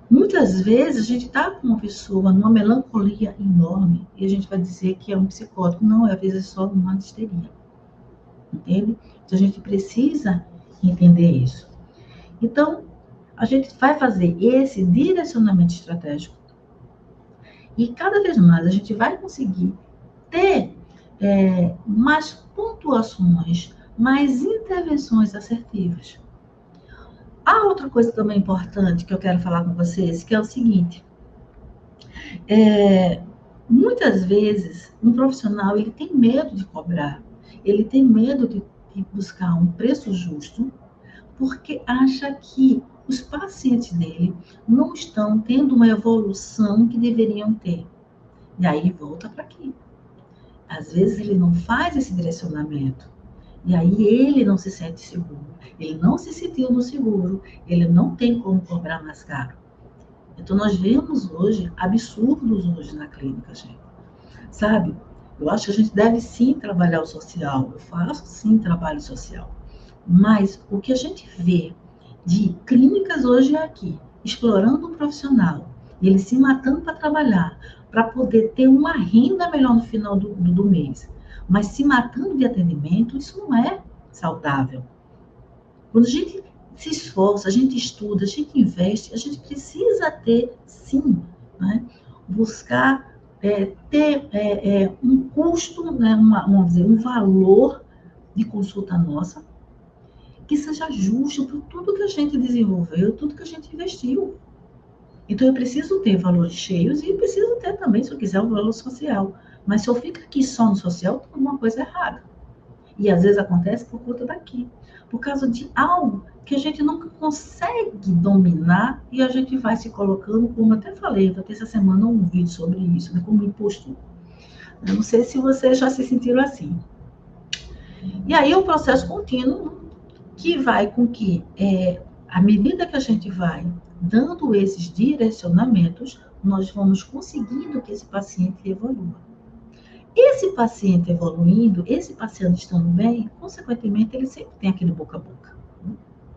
Muitas vezes a gente está com uma pessoa numa melancolia enorme e a gente vai dizer que é um psicótico. Não, às vezes é só uma histeria. Entende? Então a gente precisa entender isso. Então, a gente vai fazer esse direcionamento estratégico e cada vez mais a gente vai conseguir ter mais pontuações, mais intervenções assertivas. Há outra coisa também importante que eu quero falar com vocês, que é o seguinte. Muitas vezes, um profissional ele tem medo de cobrar, ele tem medo de buscar um preço justo, porque acha que os pacientes dele não estão tendo uma evolução que deveriam ter. E aí volta para aqui. Às vezes ele não faz esse direcionamento. E aí ele não se sente seguro. Ele não se sentiu no seguro. Ele não tem como cobrar mais caro. Então nós vemos hoje absurdos hoje na clínica, gente. Sabe? Eu acho que a gente deve sim trabalhar o social. Eu faço sim trabalho social. Mas o que a gente vê de clínicas hoje aqui, explorando um profissional, ele se matando para trabalhar, para poder ter uma renda melhor no final do mês, mas se matando de atendimento, isso não é saudável. Quando a gente se esforça, a gente estuda, a gente investe, a gente precisa ter, sim, né, buscar ter um custo, né, vamos dizer, um valor de consulta nossa, que seja justo por tudo que a gente desenvolveu, tudo que a gente investiu. Então, eu preciso ter valores cheios e preciso ter também, se eu quiser, um valor social. Mas se eu fico aqui só no social, tem alguma coisa errada. E às vezes acontece por conta daqui, por causa de algo que a gente nunca consegue dominar e a gente vai se colocando, como eu até falei, eu até essa semana um vídeo sobre isso, né, como impostor. Eu não sei se vocês já se sentiram assim. E aí o processo contínuo que vai com que, à medida que a gente vai dando esses direcionamentos, nós vamos conseguindo que esse paciente evolua. Esse paciente evoluindo, esse paciente estando bem, consequentemente, ele sempre tem aquele boca a boca.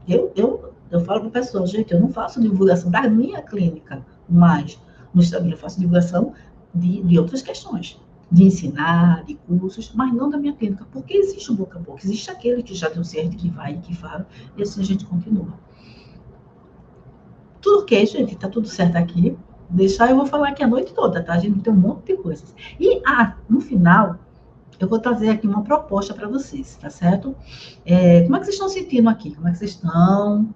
Eu falo para o pessoal, gente, eu não faço divulgação da minha clínica, mas no Instagram eu faço divulgação de outras questões, de ensinar, de cursos, mas não da minha clínica, porque existe o boca a boca, existe aquele que já deu certo, que vai, que fala, e assim a gente continua. Tudo ok, gente, tá tudo certo aqui. Deixar, eu vou falar aqui a noite toda, tá? A gente tem um monte de coisas. E, no final, eu vou trazer aqui uma proposta para vocês, tá certo? Como é que vocês estão sentindo aqui? Como é que vocês estão?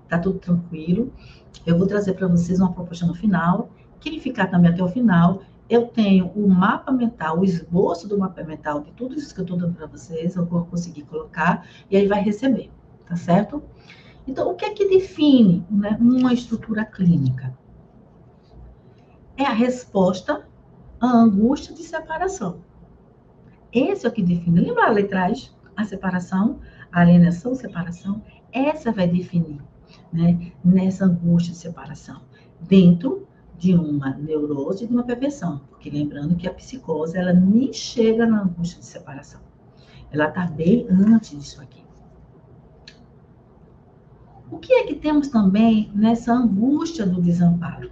Tá tudo tranquilo? Eu vou trazer para vocês uma proposta no final. Quem ficar também até o final, eu tenho o mapa mental, o esboço do mapa mental de tudo isso que eu estou dando para vocês, eu vou conseguir colocar, e aí vai receber, tá certo? Então, o que é que define, né, uma estrutura clínica? É a resposta à angústia de separação. Esse é o que define. Lembra ali atrás a separação, a alienação, separação? Essa vai definir, né, nessa angústia de separação, dentro de uma neurose e de uma perversão. Porque lembrando que a psicose, ela nem chega na angústia de separação. Ela está bem antes disso aqui. O que é que temos também nessa angústia do desamparo?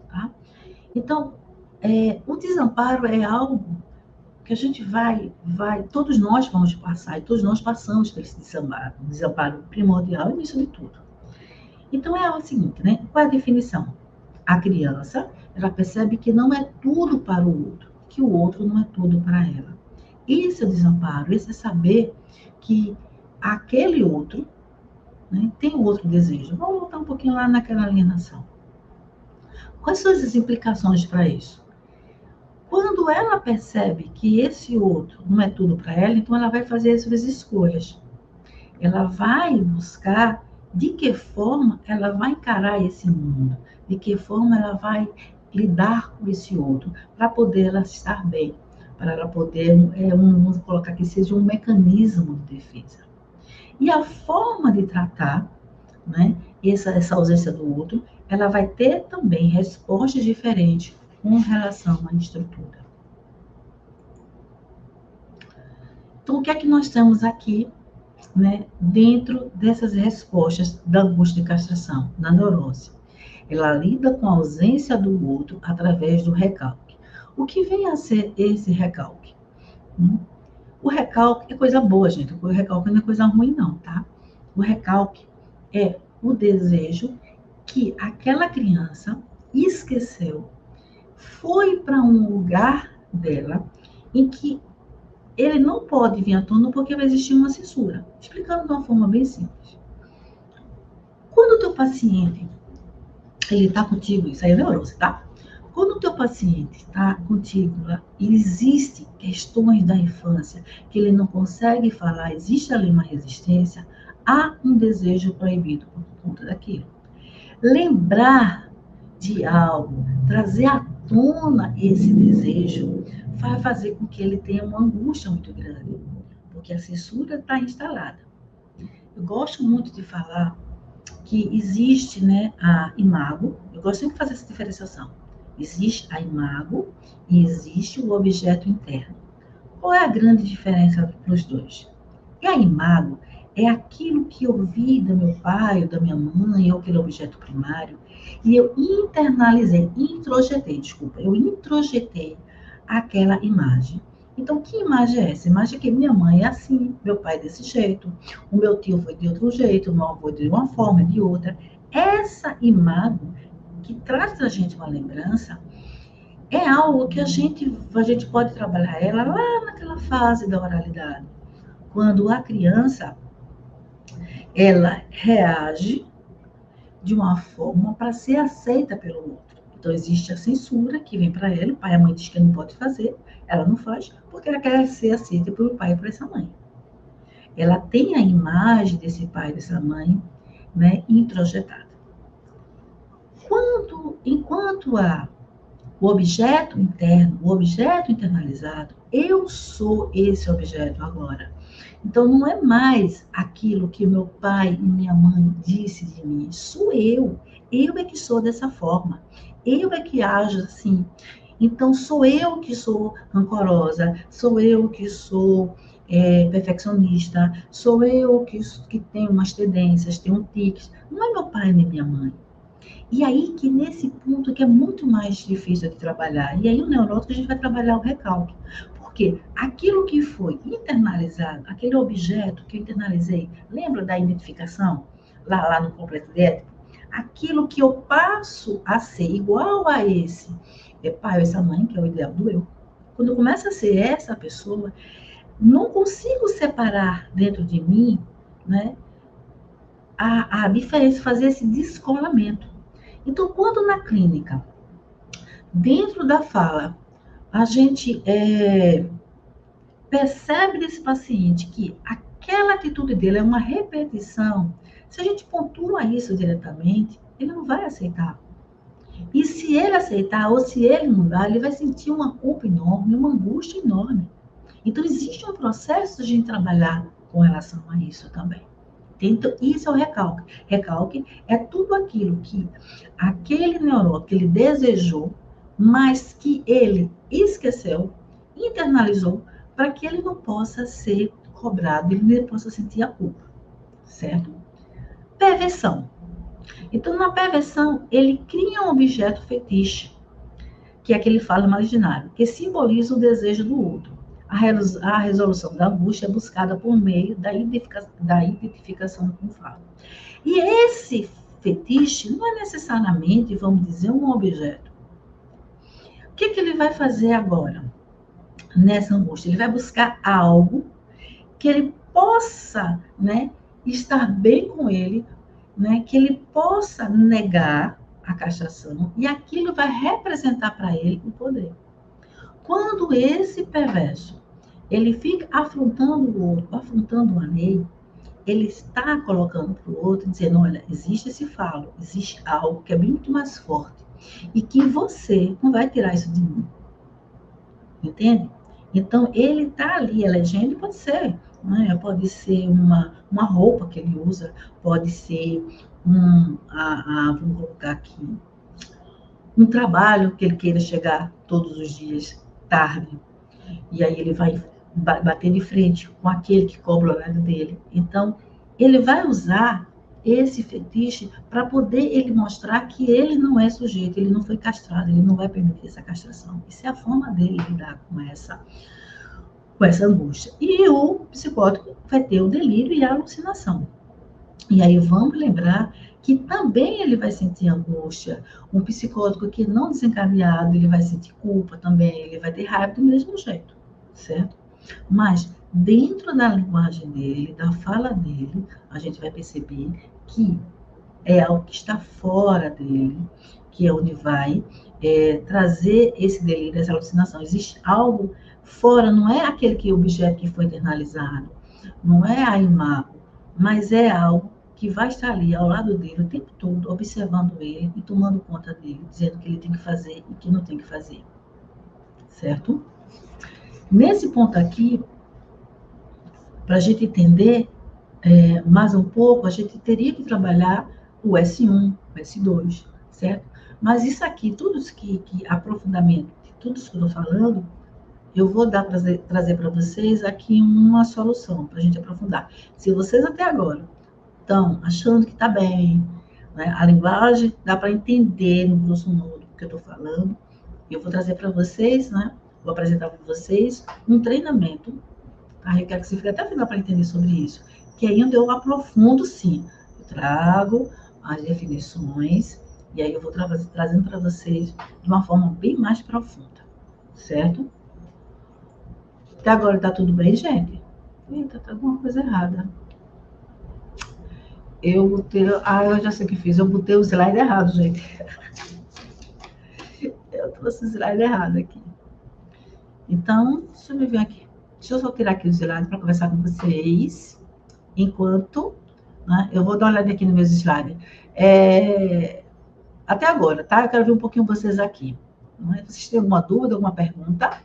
Tá? Então, o desamparo é algo que a gente todos nós vamos passar, e todos nós passamos por esse desamparo primordial início de tudo. Então, é o seguinte, né? Qual é a definição? A criança, ela percebe que não é tudo para o outro, que o outro não é tudo para ela. Esse é o desamparo, esse é saber que aquele outro, né, tem outro desejo. Vamos voltar um pouquinho lá naquela alienação. Quais são as implicações para isso? Quando ela percebe que esse outro não é tudo para ela, então ela vai fazer as suas escolhas. Ela vai buscar de que forma ela vai encarar esse mundo, de que forma ela vai lidar com esse outro, para poder ela estar bem, para ela poder, vamos colocar que seja um mecanismo de defesa. E a forma de tratar, né, essa ausência do outro, ela vai ter também respostas diferentes com relação à estrutura. Então, o que é que nós temos aqui, né, dentro dessas respostas da angústia de castração, na neurose? Ela lida com a ausência do outro através do recalque. O que vem a ser esse recalque? O recalque é coisa boa, gente. O recalque não é coisa ruim, não, tá? O recalque é o desejo que aquela criança esqueceu, foi para um lugar dela em que ele não pode vir à tona porque vai existir uma censura. Explicando de uma forma bem simples. Quando o teu paciente, ele está contigo, isso aí é neurose, tá? Quando o teu paciente está contigo lá, e existe questões da infância que ele não consegue falar, existe ali uma resistência, há um desejo proibido por conta daquilo. Lembrar de algo, trazer à tona esse desejo, vai fazer com que ele tenha uma angústia muito grande, porque a censura está instalada. Eu gosto muito de falar que existe, né, a imago, eu gosto sempre de fazer essa diferenciação. Existe a imago e existe o objeto interno. Qual é a grande diferença dos dois? E a imago é aquilo que eu vi do meu pai, ou da minha mãe, ou aquele objeto primário, e eu eu introjetei aquela imagem. Então, que imagem é essa? A imagem é que minha mãe é assim, meu pai é desse jeito, o meu tio foi de outro jeito, o meu avô de uma forma, de outra. Essa imago, que traz para a gente uma lembrança, é algo que a gente pode trabalhar ela lá naquela fase da oralidade, quando a criança ela reage de uma forma para ser aceita pelo outro. Então, existe a censura que vem para ela, o pai e a mãe diz que não pode fazer, ela não faz, porque ela quer ser aceita pelo pai e por essa mãe. Ela tem a imagem desse pai e dessa mãe, né, introjetada. Enquanto o objeto interno, o objeto internalizado, eu sou esse objeto agora. Então, não é mais aquilo que meu pai e minha mãe disse de mim. Sou eu. Eu é que sou dessa forma. Eu é que ajo assim. Então, sou eu que sou rancorosa. Sou eu que sou perfeccionista. Sou eu que tenho umas tendências, tenho tiques. Não é meu pai nem minha mãe. E aí que nesse ponto que é muito mais difícil de trabalhar. E aí o neurótico a gente vai trabalhar o recalque. Porque aquilo que foi internalizado, aquele objeto que eu internalizei, lembra da identificação? Lá no completo ético? Aquilo que eu passo a ser igual a esse pai ou essa mãe, que é o ideal do eu. Quando eu começo a ser essa pessoa, não consigo separar dentro de mim, né, a diferença, fazer esse descolamento. Então, quando na clínica, dentro da fala, a gente percebe desse paciente que aquela atitude dele é uma repetição, se a gente pontua isso diretamente, ele não vai aceitar. E se ele aceitar, ou se ele mudar, ele vai sentir uma culpa enorme, uma angústia enorme. Então, existe um processo de a gente trabalhar com relação a isso também. Então, isso é o recalque. Recalque é tudo aquilo que aquele neurótico ele desejou, mas que ele esqueceu, internalizou, para que ele não possa ser cobrado, ele não possa sentir a culpa, certo? Perversão. Então, na perversão, ele cria um objeto fetiche, que é aquele falo imaginário, que simboliza o desejo do outro. A resolução da angústia é buscada por meio da identificação com o falo. E esse fetiche não é necessariamente, vamos dizer, um objeto. O que ele vai fazer agora nessa angústia? Ele vai buscar algo que ele possa, né, estar bem com ele, né, que ele possa negar a castração e aquilo vai representar para ele o poder. Quando esse perverso ele fica afrontando o outro, afrontando a lei, ele está colocando para o outro, dizendo, olha, existe esse falo, existe algo que é muito mais forte e que você não vai tirar isso de mim. Entende? Então, ele está ali elegendo, pode ser, né? Pode ser uma roupa que ele usa, pode ser vamos colocar aqui, um trabalho que ele queira chegar todos os dias tarde, e aí ele vai bater de frente com aquele que cobra o horário dele. Então, ele vai usar esse fetiche para poder ele mostrar que ele não é sujeito, ele não foi castrado, ele não vai permitir essa castração. Isso é a forma dele lidar com essa angústia. E o psicótico vai ter o delírio e a alucinação. E aí vamos lembrar que também ele vai sentir angústia. Um psicótico que não desencadeado, ele vai sentir culpa também, ele vai ter raiva do mesmo jeito, certo? Mas dentro da linguagem dele, da fala dele, a gente vai perceber que é algo que está fora dele, que é onde vai trazer esse delírio, essa alucinação. Existe algo fora, não é aquele objeto que foi internalizado, não é a imagem, mas é algo que vai estar ali ao lado dele o tempo todo, observando ele e tomando conta dele, dizendo que ele tem que fazer e que não tem que fazer. Certo? Nesse ponto aqui, para a gente entender mais um pouco, a gente teria que trabalhar o S1, o S2, certo? Mas isso aqui, tudo isso que aprofundamento, tudo isso que eu estou falando, eu vou trazer para vocês aqui uma solução para a gente aprofundar. Se vocês até agora estão achando que está bem, né, a linguagem dá para entender no grosso modo o que eu estou falando, eu vou trazer para vocês, né, vou apresentar para vocês um treinamento, tá? Eu quero que você fique até o final para entender sobre isso, que aí onde eu aprofundo, sim, eu trago as definições, e aí eu vou trazendo para vocês de uma forma bem mais profunda, certo? Até agora tá tudo bem, gente? Eita, tá alguma coisa errada. Eu já sei o que fiz, eu botei o slide errado, gente. Eu trouxe o slide errado aqui. Então, deixa eu ver aqui. Deixa eu só tirar aqui o slide para conversar com vocês. Enquanto, né, eu vou dar uma olhada aqui nos meus slides. Até agora, tá? Eu quero ver um pouquinho vocês aqui. Vocês têm alguma dúvida, alguma pergunta?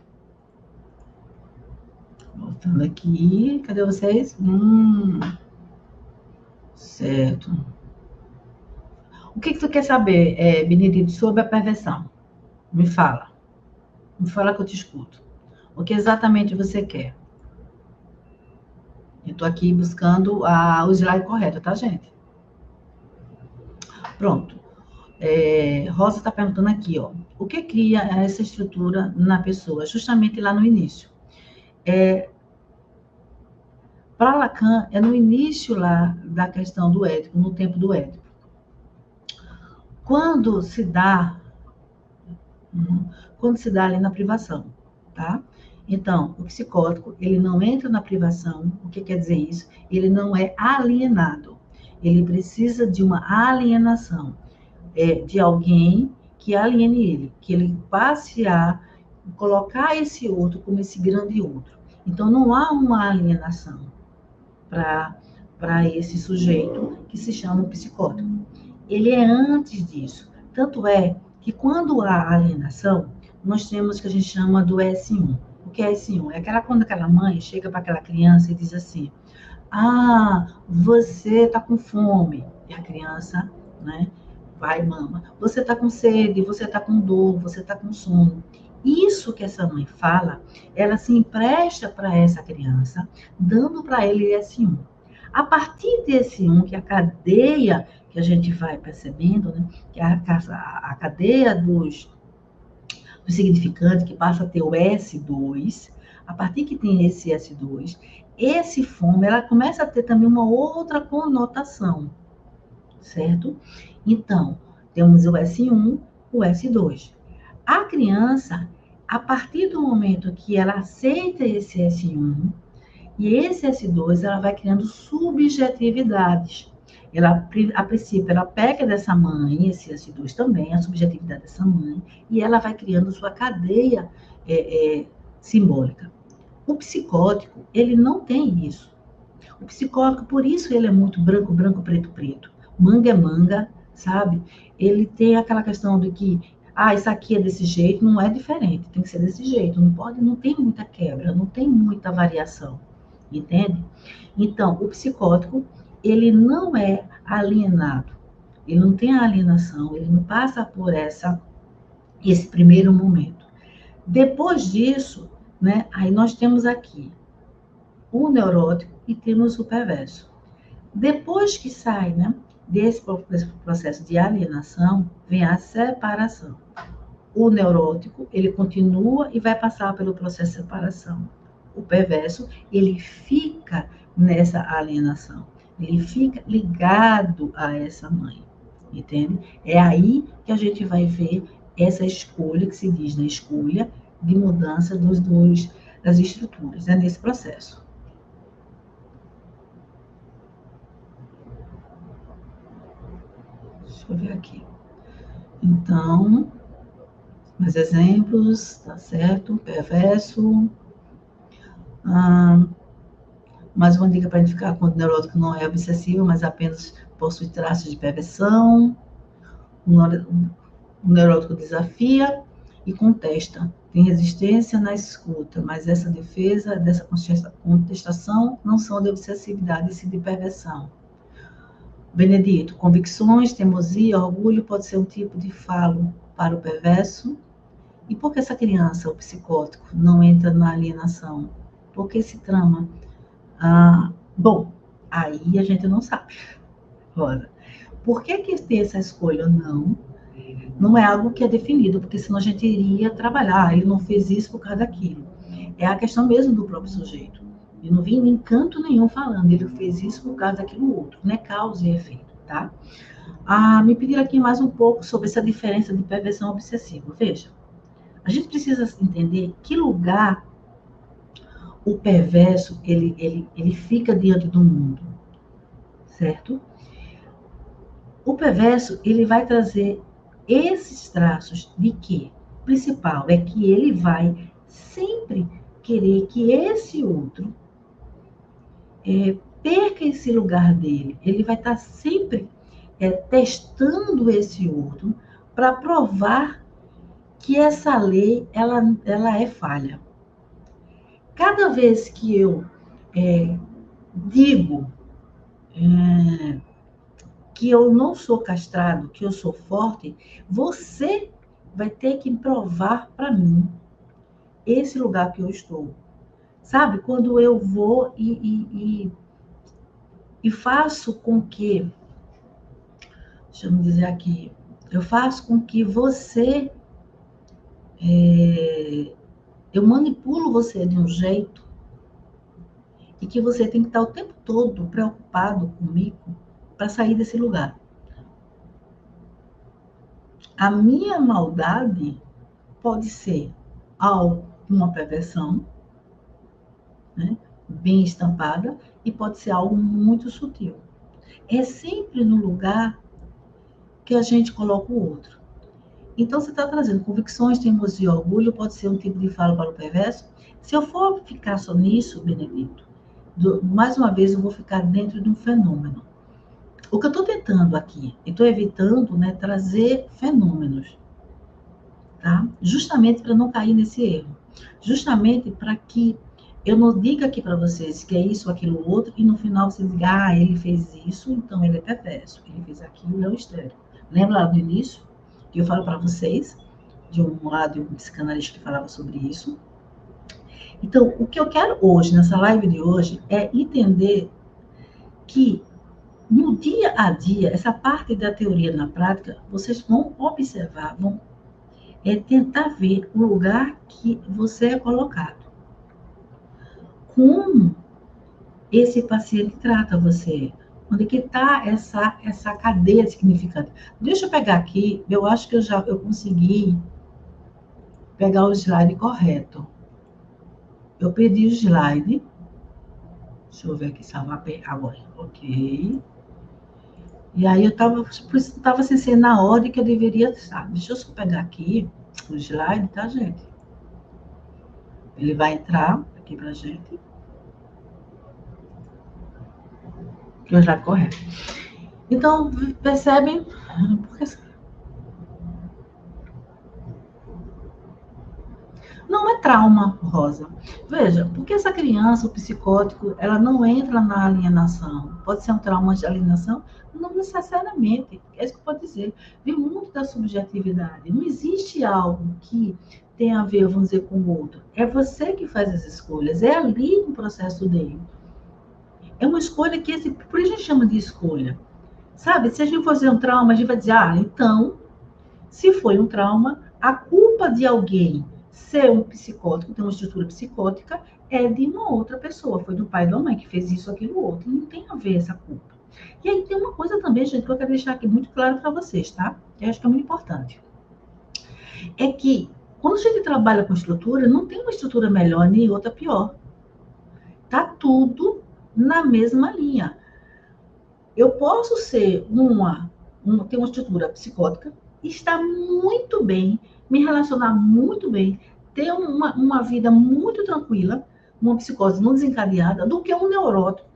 Voltando aqui, cadê vocês? Certo. O que tu quer saber, Benedito, sobre a perversão? Me fala. Me fala que eu te escuto. O que exatamente você quer? Eu tô aqui buscando o slide correto, tá, gente? Pronto. Rosa está perguntando aqui, ó. O que cria essa estrutura na pessoa? Justamente lá no início. Para Lacan, é no início lá da questão do Édipo, no tempo do Édipo. Quando se dá ali na privação, tá? Então, o psicótico, ele não entra na privação. O que quer dizer isso? Ele não é alienado. Ele precisa de uma alienação, de alguém que aliene ele, que ele passe a colocar esse outro como esse grande outro. Então, não há uma alienação para esse sujeito que se chama psicótico. Ele é antes disso. Tanto é que quando há alienação, nós temos o que a gente chama do S1. O que é S1? Quando aquela mãe chega para aquela criança e diz assim: você está com fome. E a criança, né, vai, mama. Você está com sede, você está com dor, você está com sono. Isso que essa mãe fala, ela se empresta para essa criança, dando para ele S1. A partir desse 1, que é a cadeia que a gente vai percebendo, né, que é a cadeia dos significantes, que passa a ter o S2, a partir que tem esse S2, esse fome, ela começa a ter também uma outra conotação, certo? Então, temos o S1, o S2. A criança, a partir do momento que ela aceita esse S1, e esse S2, ela vai criando subjetividades. A princípio, ela pega dessa mãe, esse S2 também, a subjetividade dessa mãe, e ela vai criando sua cadeia simbólica. O psicótico, ele não tem isso. O psicótico, por isso ele é muito branco, branco, preto, preto. Manga é manga, sabe? Ele tem aquela questão de que, isso aqui é desse jeito, não é diferente, tem que ser desse jeito. Não tem muita quebra, não tem muita variação. Entende? Então, o psicótico, ele não é alienado. Ele não tem a alienação, ele não passa por esse primeiro momento. Depois disso, né, aí nós temos aqui o neurótico e temos o perverso. Depois que sai, né, desse processo de alienação, vem a separação. O neurótico, ele continua e vai passar pelo processo de separação. O perverso, ele fica nessa alienação. Ele fica ligado a essa mãe, entende? É aí que a gente vai ver essa escolha, que se diz na escolha, de mudança das estruturas, né, nesse processo. Deixa eu ver aqui. Então, mais exemplos, tá certo? Perverso. Mais uma dica para identificar quando o neurótico não é obsessivo, mas apenas possui traços de perversão. O neurótico desafia e contesta. Tem resistência na escuta, mas essa defesa, dessa contestação, não são de obsessividade, e sim de perversão. Benedito, convicções, teimosia, orgulho pode ser um tipo de falo para o perverso. E por que essa criança, o psicótico, não entra na alienação? Por que esse trama? Bom, aí a gente não sabe. Ora, por que tem essa escolha ou não? Não é algo que é definido, porque senão a gente iria trabalhar. Ele não fez isso por causa daquilo. É a questão mesmo do próprio sujeito. Eu não vi em canto nenhum falando, ele fez isso por causa daquilo outro, não é causa e efeito, tá? Me pediram aqui mais um pouco sobre essa diferença de perversão obsessiva. Veja, a gente precisa entender que lugar o perverso ele fica diante do mundo, certo? O perverso ele vai trazer esses traços de que o principal é que ele vai sempre querer que esse outro perca esse lugar dele. Ele vai estar sempre testando esse outro para provar que essa lei ela é falha. Cada vez que eu digo que eu não sou castrado, que eu sou forte, você vai ter que provar para mim esse lugar que eu estou. Sabe? Quando eu vou e faço com que, deixa eu me dizer aqui, eu faço com que você, eu manipulo você de um jeito e que você tem que estar o tempo todo preocupado comigo para sair desse lugar. A minha maldade pode ser uma perversão, né, bem estampada, e pode ser algo muito sutil. É sempre no lugar que a gente coloca o outro. Então, você está trazendo convicções, teimosia e orgulho, pode ser um tipo de fala para o perverso. Se eu for ficar só nisso, Benedito, mais uma vez eu vou ficar dentro de um fenômeno. O que eu estou tentando aqui, e estou evitando, né, trazer fenômenos, tá? Justamente para não cair nesse erro. Justamente para que eu não diga aqui para vocês que é isso, aquilo, outro, e no final você diga, ele fez isso, então ele é perverso. Ele fez aquilo, ele é um histérico. Lembra lá do início? Que eu falo para vocês, de um psicanalista que falava sobre isso. Então, o que eu quero hoje, nessa live de hoje, é entender que no dia a dia, essa parte da teoria na prática, vocês vão observar, vão tentar ver o lugar que você é colocado. Como esse paciente trata você? Onde que está essa cadeia de significado? Deixa eu pegar aqui, eu acho que eu consegui pegar o slide correto. Eu perdi o slide. Deixa eu ver aqui, salvar agora. Ok. E aí eu estava sem ser na ordem que eu deveria estar. Deixa eu só pegar aqui o slide, tá, gente? Ele vai entrar aqui pra gente. Que é o slide correto. Então, percebem? Porque não é trauma, Rosa. Veja, porque essa criança, o psicótico, ela não entra na alienação. Pode ser um trauma de alienação? Não necessariamente. É isso que eu posso dizer. Vem muito da subjetividade. Não existe algo que tem a ver, vamos dizer, com o outro. É você que faz as escolhas. É ali no processo dele. É uma escolha que, por isso a gente chama de escolha. Sabe, se a gente fazer um trauma, a gente vai dizer, então, se foi um trauma, a culpa de alguém ser um psicótico, ter uma estrutura psicótica, é de uma outra pessoa. Foi do pai e da mãe que fez isso, aquilo, outro. Não tem a ver essa culpa. E aí tem uma coisa também, gente, que eu quero deixar aqui muito claro para vocês, tá? Eu acho que é muito importante. É que, quando a gente trabalha com estrutura, não tem uma estrutura melhor nem outra pior. Tá tudo na mesma linha. Eu posso ser ter uma estrutura psicótica, estar muito bem, me relacionar muito bem, ter uma vida muito tranquila, uma psicose não desencadeada, do que um neurótico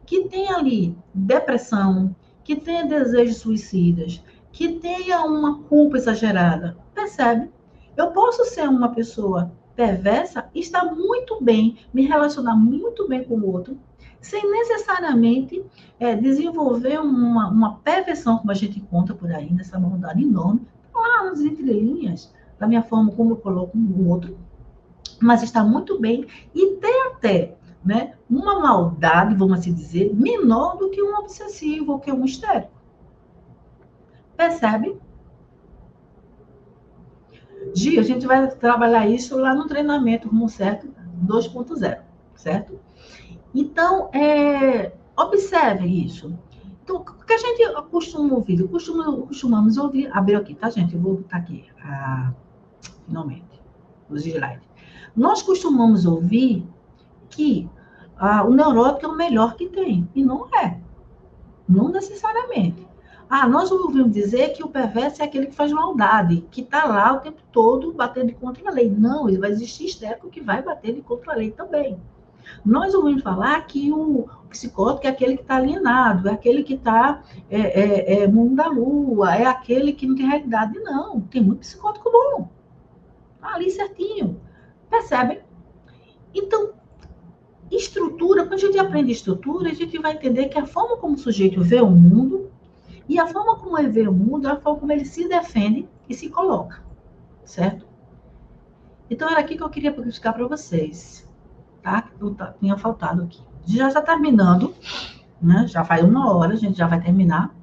que tem ali depressão, que tenha desejos suicidas, que tenha uma culpa exagerada. Percebe? Eu posso ser uma pessoa perversa, estar muito bem, me relacionar muito bem com o outro, sem necessariamente desenvolver uma perversão, como a gente conta por aí, nessa maldade enorme, lá nas entrelinhas. da minha forma como eu coloco no outro, mas está muito bem e tem até, né, uma maldade, vamos assim dizer, menor do que um obsessivo ou que um histérico. Percebe? Gi, a gente vai trabalhar isso lá no treinamento Rumo Certo 2.0, certo? Então, observe isso. Então, o que a gente costuma ouvir? Costumamos ouvir, abriu aqui, tá, gente? Eu vou botar aqui, finalmente, os slides. Nós costumamos ouvir que o neurótico é o melhor que tem, e não é. Não necessariamente. Nós ouvimos dizer que o perverso é aquele que faz maldade, que está lá o tempo todo batendo contra a lei. Não, ele vai existir histérico que vai bater contra a lei também. Nós ouvimos falar que o psicótico é aquele que está alienado, é aquele que está mundo da lua, é aquele que não tem realidade. Não, tem muito psicótico bom. Tá ali certinho. Percebem? Então, estrutura, quando a gente aprende estrutura, a gente vai entender que a forma como o sujeito vê o mundo e a forma como ele vê o mundo é a forma como ele se defende e se coloca, certo? Então, era aqui que eu queria explicar para vocês, tá? Tinha faltado aqui. Já está terminando, né? Já faz 1 hora, a gente já vai terminar.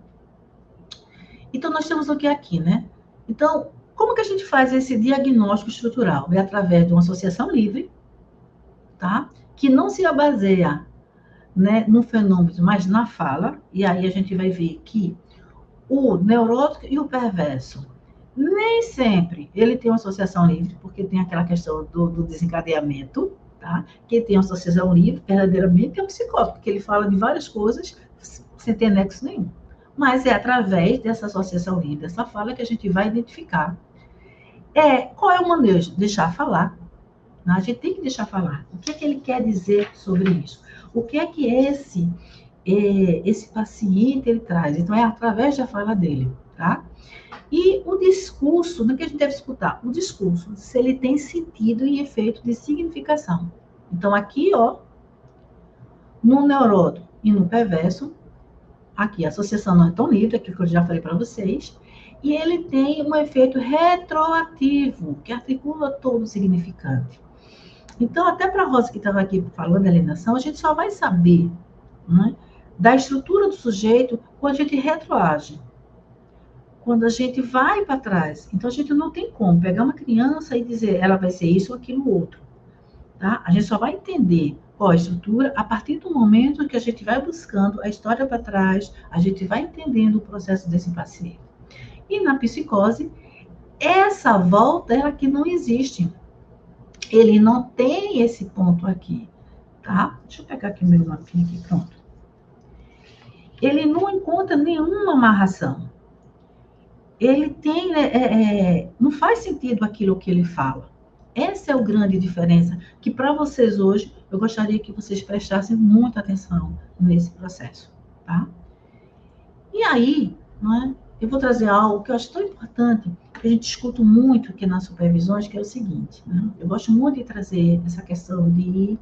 Então, nós temos o que aqui, né? Então, como que a gente faz esse diagnóstico estrutural? É através de uma associação livre, tá? Que não se baseia, né, no fenômeno, mas na fala. E aí a gente vai ver que o neurótico e o perverso, nem sempre ele tem uma associação livre, porque tem aquela questão do desencadeamento, tá? Quem tem uma associação livre, verdadeiramente, é um psicótico, porque ele fala de várias coisas sem ter nexo nenhum. Mas é através dessa associação livre, dessa fala, que a gente vai identificar. Qual é o manejo? Deixar falar. Né? A gente tem que deixar falar. O que é que ele quer dizer sobre isso? O que é que esse paciente ele traz? Então, é através da fala dele, tá? E o discurso, no que a gente deve escutar? O discurso, se ele tem sentido e efeito de significação. Então, aqui, ó, no neurótico e no perverso, aqui a associação não é tão livre, aquilo que eu já falei para vocês, e ele tem um efeito retroativo, que articula todo o significante. Então, até para a Rosa que estava aqui falando da alienação, a gente só vai saber, né, da estrutura do sujeito quando a gente retroage. Quando a gente vai para trás. Então, a gente não tem como pegar uma criança e dizer ela vai ser isso ou aquilo outro. Tá? A gente só vai entender qual a estrutura a partir do momento que a gente vai buscando a história para trás, a gente vai entendendo o processo desse paciente. E na psicose, essa volta é a que não existe. Ele não tem esse ponto aqui, tá? Deixa eu pegar aqui meu mapinha aqui, pronto. Ele não encontra nenhuma amarração. Ele tem, não faz sentido aquilo que ele fala. Essa é a grande diferença, que para vocês hoje, eu gostaria que vocês prestassem muita atenção nesse processo, tá? E aí, né, eu vou trazer algo que eu acho tão importante, que a gente escuta muito aqui nas supervisões, que é o seguinte, né? Eu gosto muito de trazer essa questão de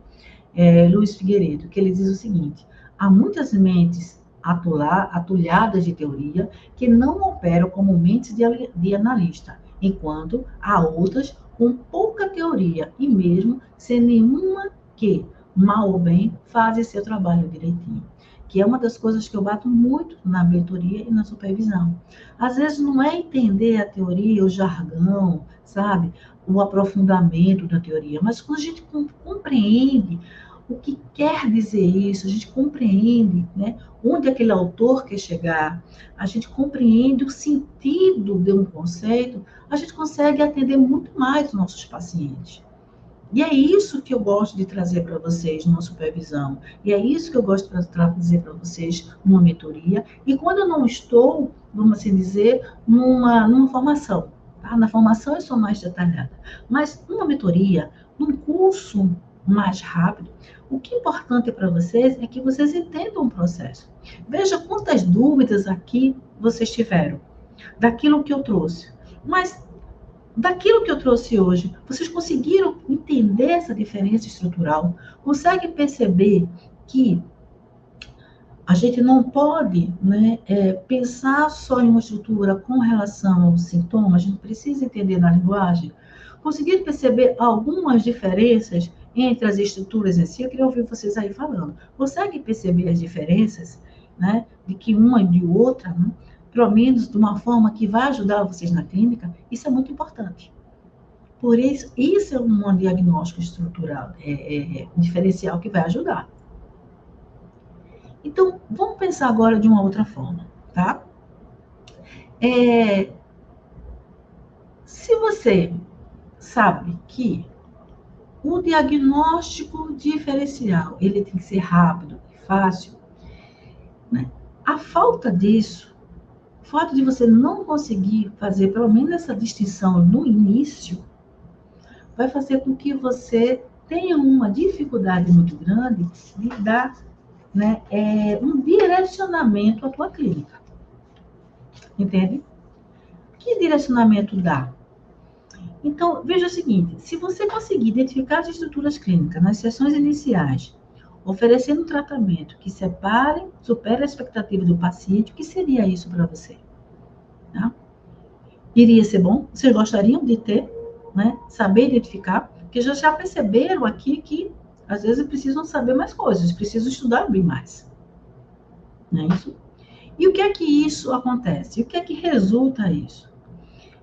Luiz Figueiredo, que ele diz o seguinte: há muitas mentes atulhadas de teoria que não operam como mentes de analista, enquanto há outras com pouca teoria e mesmo sem nenhuma que, mal ou bem, fazem seu trabalho direitinho. Que é uma das coisas que eu bato muito na mentoria e na supervisão. Às vezes não é entender a teoria, o jargão, sabe? O aprofundamento da teoria, mas quando a gente compreende o que quer dizer isso, a gente compreende, né, onde aquele autor quer chegar, a gente compreende o sentido de um conceito, a gente consegue atender muito mais os nossos pacientes. E é isso que eu gosto de trazer para vocês numa supervisão. E é isso que eu gosto de trazer para vocês numa mentoria. E quando eu não estou, vamos assim dizer, numa formação. Tá? Na formação eu sou mais detalhada. Mas numa mentoria, num curso mais rápido, o que é importante para vocês é que vocês entendam o processo. Veja quantas dúvidas aqui vocês tiveram daquilo que eu trouxe. Mas daquilo que eu trouxe hoje, vocês conseguiram entender essa diferença estrutural? Conseguem perceber que A gente não pode, né, pensar só em uma estrutura com relação aos sintomas, a gente precisa entender na linguagem, conseguir perceber algumas diferenças entre as estruturas em si. Eu queria ouvir vocês aí falando. Consegue perceber as diferenças, né, de que uma e de outra, né, pelo menos de uma forma que vai ajudar vocês na clínica? Isso é muito importante. Por isso é um diagnóstico estrutural, um diferencial que vai ajudar. Então, vamos pensar agora de uma outra forma, tá? É, se você sabe que o diagnóstico diferencial ele tem que ser rápido e fácil, né? A falta disso, o fato de você não conseguir fazer pelo menos essa distinção no início, vai fazer com que você tenha uma dificuldade muito grande de dar, né, um direcionamento à tua clínica. Entende? Que direcionamento dá? Então, veja o seguinte: se você conseguir identificar as estruturas clínicas nas sessões iniciais, oferecendo um tratamento que supere a expectativa do paciente, o que seria isso para você? Tá? Iria ser bom? Vocês gostariam de ter, né? Saber identificar? Porque já perceberam aqui que às vezes precisam saber mais coisas, precisam estudar bem mais. Não é isso? E o que é que isso acontece? O que é que resulta isso?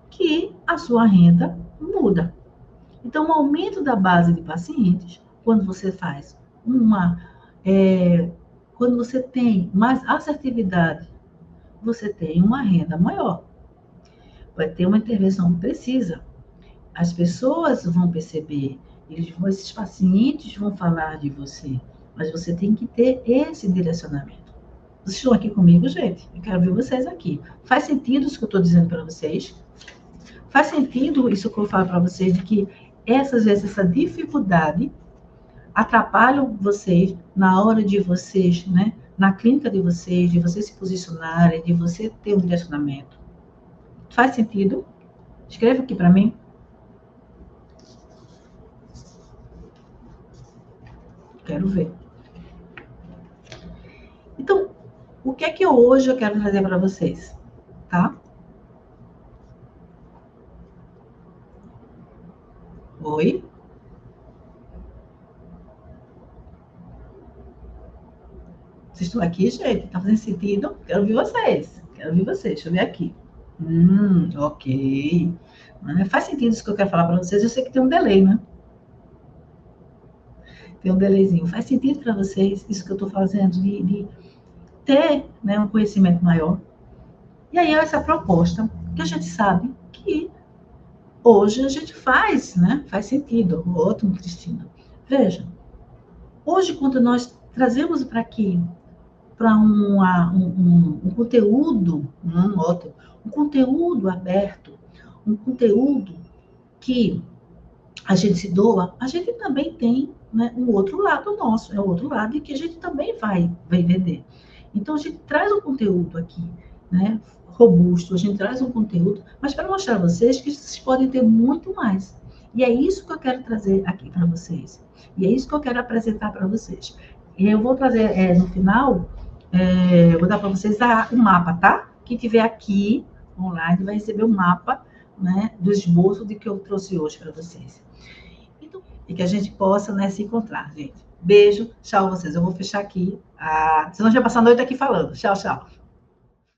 Que a sua renda muda. Então, o aumento da base de pacientes, quando você faz quando você tem mais assertividade, você tem uma renda maior. Vai ter uma intervenção precisa. As pessoas vão perceber, esses pacientes vão falar de você, mas você tem que ter esse direcionamento. Vocês estão aqui comigo, gente? Eu quero ver vocês aqui. Faz sentido isso que eu estou dizendo para vocês? Faz sentido isso que eu falo para vocês, de que às vezes, essa dificuldade atrapalham vocês na hora de vocês, né, na clínica de vocês se posicionarem, de você ter um direcionamento. Faz sentido? Escreva aqui para mim. Quero ver. Então, o que é que hoje eu quero trazer para vocês, tá? Oi? Vocês estão aqui, gente? Tá fazendo sentido? Quero ouvir vocês. Quero ouvir vocês. Deixa eu ver aqui. Ok. Faz sentido isso que eu quero falar para vocês. Eu sei que tem um delay, né? Tem um delayzinho. Faz sentido para vocês isso que eu estou fazendo de ter, né, um conhecimento maior? E aí essa proposta que a gente sabe que hoje a gente faz, né? Faz sentido. Ótimo, Cristina. Veja, hoje quando nós trazemos para aqui para um conteúdo, ótimo, um conteúdo aberto, um conteúdo que a gente se doa, a gente também tem, né, um outro lado nosso, é o outro lado que a gente também vai vender. Então, a gente traz um conteúdo aqui, né, robusto, a gente traz um conteúdo, mas para mostrar a vocês que vocês podem ter muito mais. E é isso que eu quero trazer aqui para vocês. E é isso que eu quero apresentar para vocês. E eu vou trazer, no final, eu vou dar para vocês o mapa, tá? Quem tiver aqui online vai receber o mapa, né, do esboço de que eu trouxe hoje para vocês. Então, e que a gente possa, né, se encontrar, gente. Beijo, tchau vocês. Eu vou fechar aqui. Senão já passar a noite aqui falando. Tchau, tchau.